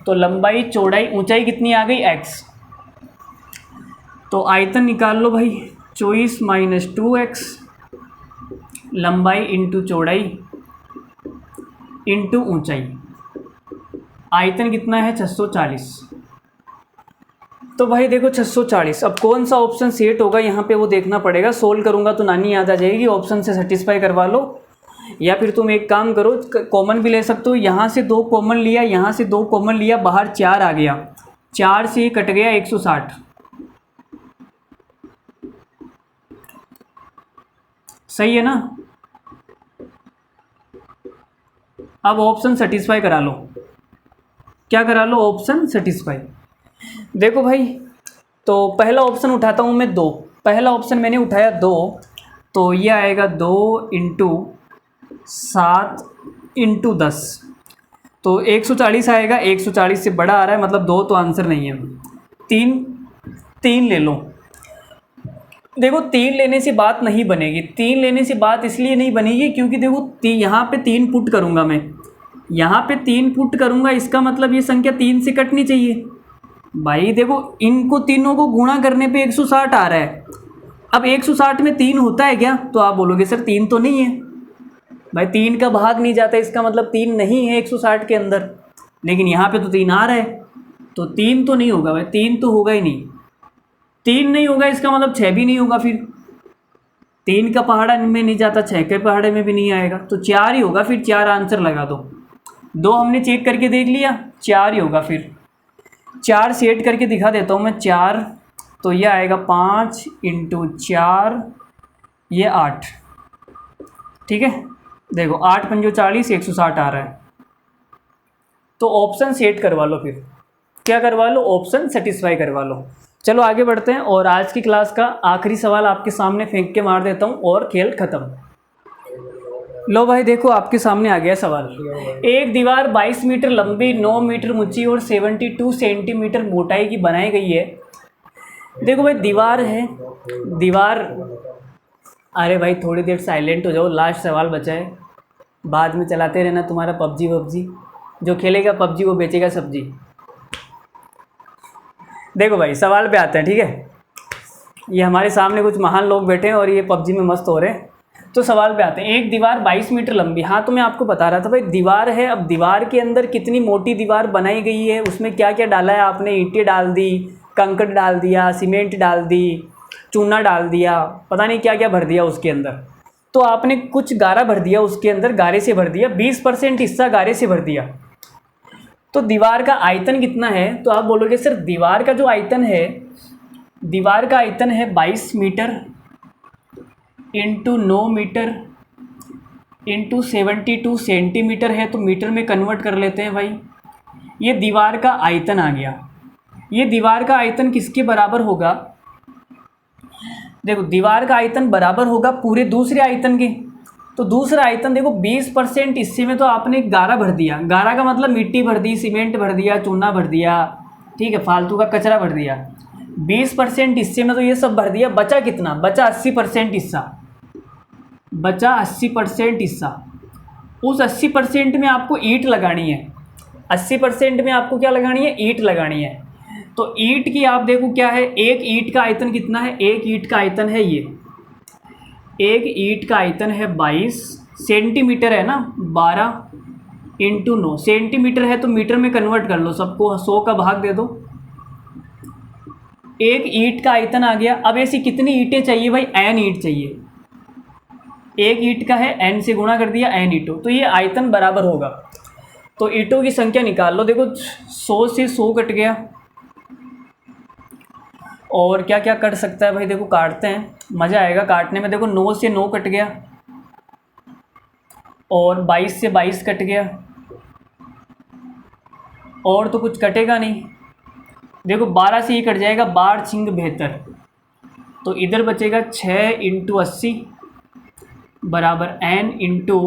A: तो लंबाई चौड़ाई ऊंचाई कितनी आ गई? x। तो आयतन निकाल लो भाई, 24 माइनस 2x, लंबाई इंटू चौड़ाई इंटू ऊंचाई। आयतन कितना है? 640। तो भाई देखो 640। अब कौन सा ऑप्शन सेट होगा यहाँ पे वो देखना पड़ेगा। सोल्व करूँगा तो नानी याद आ जाएगी, ऑप्शन से सेटिस्फाई करवा लो। या फिर तुम एक काम करो, कॉमन भी ले सकते हो। यहाँ से 2 कॉमन लिया, यहाँ से 2 कॉमन लिया, बाहर 4 आ गया, 4 से ये कट गया 160। सही है ना? अब ऑप्शन सेटिस्फाई करा लो। क्या करा लो? Option satisfy. देखो भाई, तो पहला ऑप्शन उठाता हूँ मैं 2। पहला ऑप्शन मैंने उठाया 2, तो ये आएगा 2 इंटू 7 इंटू 10, तो 140 आएगा। 140 से बड़ा आ रहा है, मतलब 2 तो आंसर नहीं है। 3 ले लो। देखो 3 लेने से बात नहीं बनेगी। 3 लेने से बात इसलिए नहीं बनेगी क्योंकि देखो यहाँ पे 3 पुट करूँगा मैं, यहाँ पे 3 पुट करूँगा, इसका मतलब ये संख्या 3 से कटनी चाहिए भाई। देखो इनको तीनों को गुणा करने पे 160 आ रहा है। अब 160 में 3 होता है क्या? तो आप बोलोगे सर 3 तो नहीं है भाई, 3 का भाग नहीं जाता, इसका मतलब 3 नहीं है 160 के अंदर। लेकिन यहाँ पे तो 3 आ रहा है, तो 3 तो नहीं होगा भाई, 3 तो होगा ही नहीं। 3 नहीं होगा, इसका मतलब 6 भी नहीं होगा फिर। 3 का पहाड़ा में नहीं जाता, 6 के पहाड़े में भी नहीं आएगा, तो 4 ही होगा। फिर 4 आंसर लगा दो। 2 हमने चेक करके देख लिया, 4 ही होगा। फिर 4 सेट करके दिखा देता हूँ मैं। 4 तो ये आएगा 5 × 4, ये 8। ठीक है, देखो 8 × 5 = 40, 160 आ रहा है। तो ऑप्शन सेट करवा लो। फिर क्या करवा लो? ऑप्शन सेटिस्फाई करवा लो। चलो आगे बढ़ते हैं और आज की क्लास का आखिरी सवाल आपके सामने फेंक के मार देता हूँ और खेल खत्म। लो भाई देखो, आपके सामने आ गया सवाल। एक दीवार 22 मीटर लंबी, 9 मीटर ऊंची और 72 सेंटीमीटर मोटाई की बनाई गई है। देखो भाई दीवार है, दीवार, अरे भाई थोड़ी देर साइलेंट हो जाओ, लास्ट सवाल बचा है। बाद में चलाते रहना तुम्हारा पबजी वबजी। जो खेलेगा पबजी वो बेचेगा सब्जी। देखो भाई सवाल पे आते हैं, ठीक है। ये हमारे सामने कुछ महान लोग बैठे हैं और ये पबजी में मस्त हो रहे हैं। तो सवाल पे आते हैं। एक दीवार 22 मीटर लंबी, हाँ तो मैं आपको बता रहा था भाई दीवार है। अब दीवार के अंदर कितनी मोटी दीवार बनाई गई है, उसमें क्या क्या डाला है आपने? ईंटें डाल दी, कंकड़ डाल दिया, सीमेंट डाल दी, चूना डाल दिया, पता नहीं क्या क्या भर दिया उसके अंदर। तो आपने कुछ गारा भर दिया उसके अंदर, गारे से भर दिया, 20% हिस्सा गारे से भर दिया। तो दीवार का आयतन कितना है? तो आप बोलोगे सर दीवार का जो आयतन है, दीवार का आयतन है 22 मीटर × 9 मीटर × 72 सेंटीमीटर है। तो मीटर में कन्वर्ट कर लेते हैं भाई। ये दीवार का आयतन आ गया। ये दीवार का आयतन किसके बराबर होगा? देखो दीवार का आयतन बराबर होगा पूरे दूसरे आयतन के। तो दूसरा आयतन देखो 20% हिस्से में तो आपने गारा भर दिया। गारा का मतलब मिट्टी भर दी, सीमेंट भर दिया, चूना भर दिया, ठीक है, फालतू का कचरा भर दिया। 20% हिस्से में तो ये सब भर दिया। बचा कितना? बचा 80% हिस्सा। बचा 80% हिस्सा। उस 80% में आपको ईंट लगानी है। 80% में आपको क्या लगानी है? ईंट लगानी है। तो ईंट की आप देखो क्या है, एक ईंट का आयतन कितना है? एक ईंट का आयतन है ये, एक ईंट का आयतन है 22 सेंटीमीटर है ना, 12 × 9 सेंटीमीटर है। तो मीटर में कन्वर्ट कर लो, सबको 100 का भाग दे दो। एक ईंट का आयतन आ गया। अब ऐसी कितनी ईंटें चाहिए भाई? n ईंट चाहिए। एक ईंट का है, n से गुणा कर दिया, n ईंटों। तो ये आयतन बराबर होगा। तो ईंटों की संख्या निकाल लो। देखो 100 से 100 कट गया। और क्या क्या कट सकता है भाई? देखो काटते हैं, मज़ा आएगा काटने में। देखो 9 से 9 कट गया और 22 से 22 कट गया, और तो कुछ कटेगा नहीं। देखो 12 से ही कट जाएगा, 12 छिंग 72। तो इधर बचेगा 6 × 80 बराबर n इंटू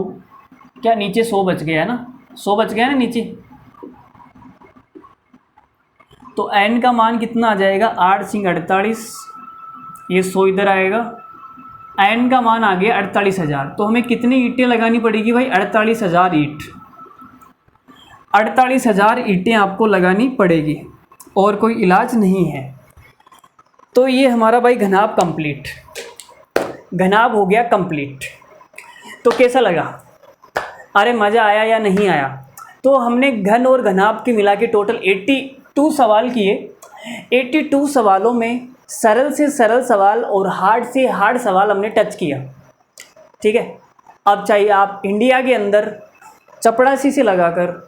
A: क्या, नीचे 100 बच गया ना, 100 बच गया ना नीचे। तो n का मान कितना आ जाएगा? 8 × 48, ये 100 इधर आएगा। n का मान आ गया 48,000। तो हमें कितनी ईंटें लगानी पड़ेगी भाई? 48,000 ईंट। 48,000 ईंटें आपको लगानी पड़ेगी और कोई इलाज नहीं है। तो ये हमारा भाई घनाभ कंप्लीट, घनाभ हो गया कंप्लीट। तो कैसा लगा? अरे मज़ा आया या नहीं आया? तो हमने घन और घनाभ के मिला के टोटल 82 सवाल किए। 82 सवालों में सरल से सरल सवाल और हार्ड से हार्ड सवाल हमने टच किया, ठीक है। अब चाहिए आप इंडिया के अंदर चपड़ासी से लगाकर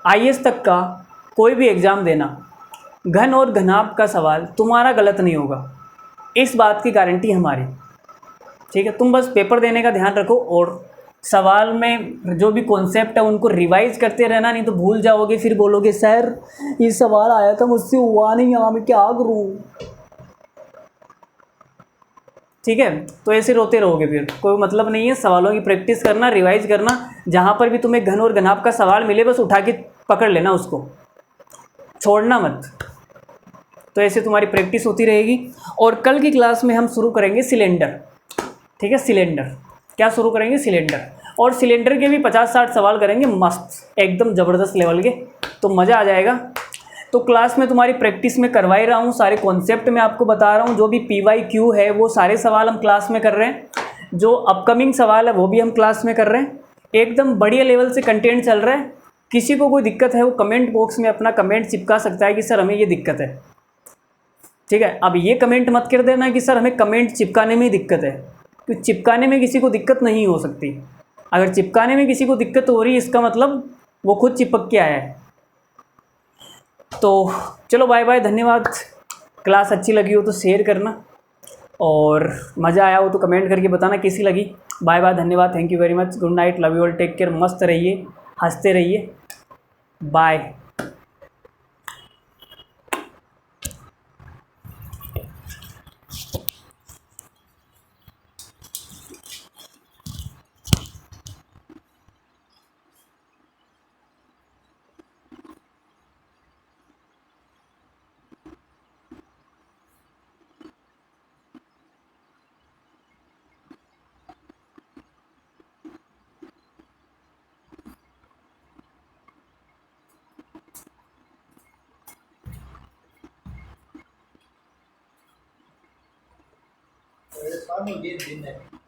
A: IAS तक का कोई भी एग्ज़ाम देना, घन और घनाभ का सवाल तुम्हारा गलत नहीं होगा, इस बात की गारंटी हमारी, ठीक है। तुम बस पेपर देने का ध्यान रखो और सवाल में जो भी कॉन्सेप्ट है उनको रिवाइज करते रहना, नहीं तो भूल जाओगे। फिर बोलोगे सर ये सवाल आया था मुझसे हुआ नहीं, यहाँ मैं क्या करूँ, ठीक है। तो ऐसे रोते रहोगे, फिर कोई मतलब नहीं है। सवालों की प्रैक्टिस करना, रिवाइज करना, जहाँ पर भी तुम्हें घन और घनाभ का सवाल मिले बस उठा के पकड़ लेना, उसको छोड़ना मत। तो ऐसे तुम्हारी प्रैक्टिस होती रहेगी। और कल की क्लास में हम शुरू करेंगे सिलेंडर, ठीक है। सिलेंडर क्या शुरू करेंगे? सिलेंडर। और सिलेंडर के भी 50-60 सवाल करेंगे, मस्त एकदम ज़बरदस्त लेवल के, तो मज़ा आ जाएगा। तो क्लास में तुम्हारी प्रैक्टिस में करवा ही रहा हूँ, सारे कॉन्सेप्ट मैं आपको बता रहा हूँ। जो भी PYQ है वो सारे सवाल हम क्लास में कर रहे हैं, जो अपकमिंग सवाल है वो भी हम क्लास में कर रहे हैं। एकदम बढ़िया लेवल से कंटेंट चल रहा है। किसी को कोई दिक्कत है वो कमेंट बॉक्स में अपना कमेंट चिपका सकता है कि सर हमें ये दिक्कत है, ठीक है। अब ये कमेंट मत कर देना कि सर हमें कमेंट चिपकाने में ही दिक्कत है, चिपकाने में किसी को दिक्कत नहीं हो सकती। अगर चिपकाने में किसी को दिक्कत हो रही है इसका मतलब वो खुद चिपक के आया है। तो चलो बाय बाय, धन्यवाद। क्लास अच्छी लगी हो तो शेयर करना, और मज़ा आया हो तो कमेंट करके बताना कैसी लगी। बाय बाय, धन्यवाद, thank you very much, good night, love you all, take care, मस्त रहिए, हंसते रहिए, bye.
B: Sabe o dia, né?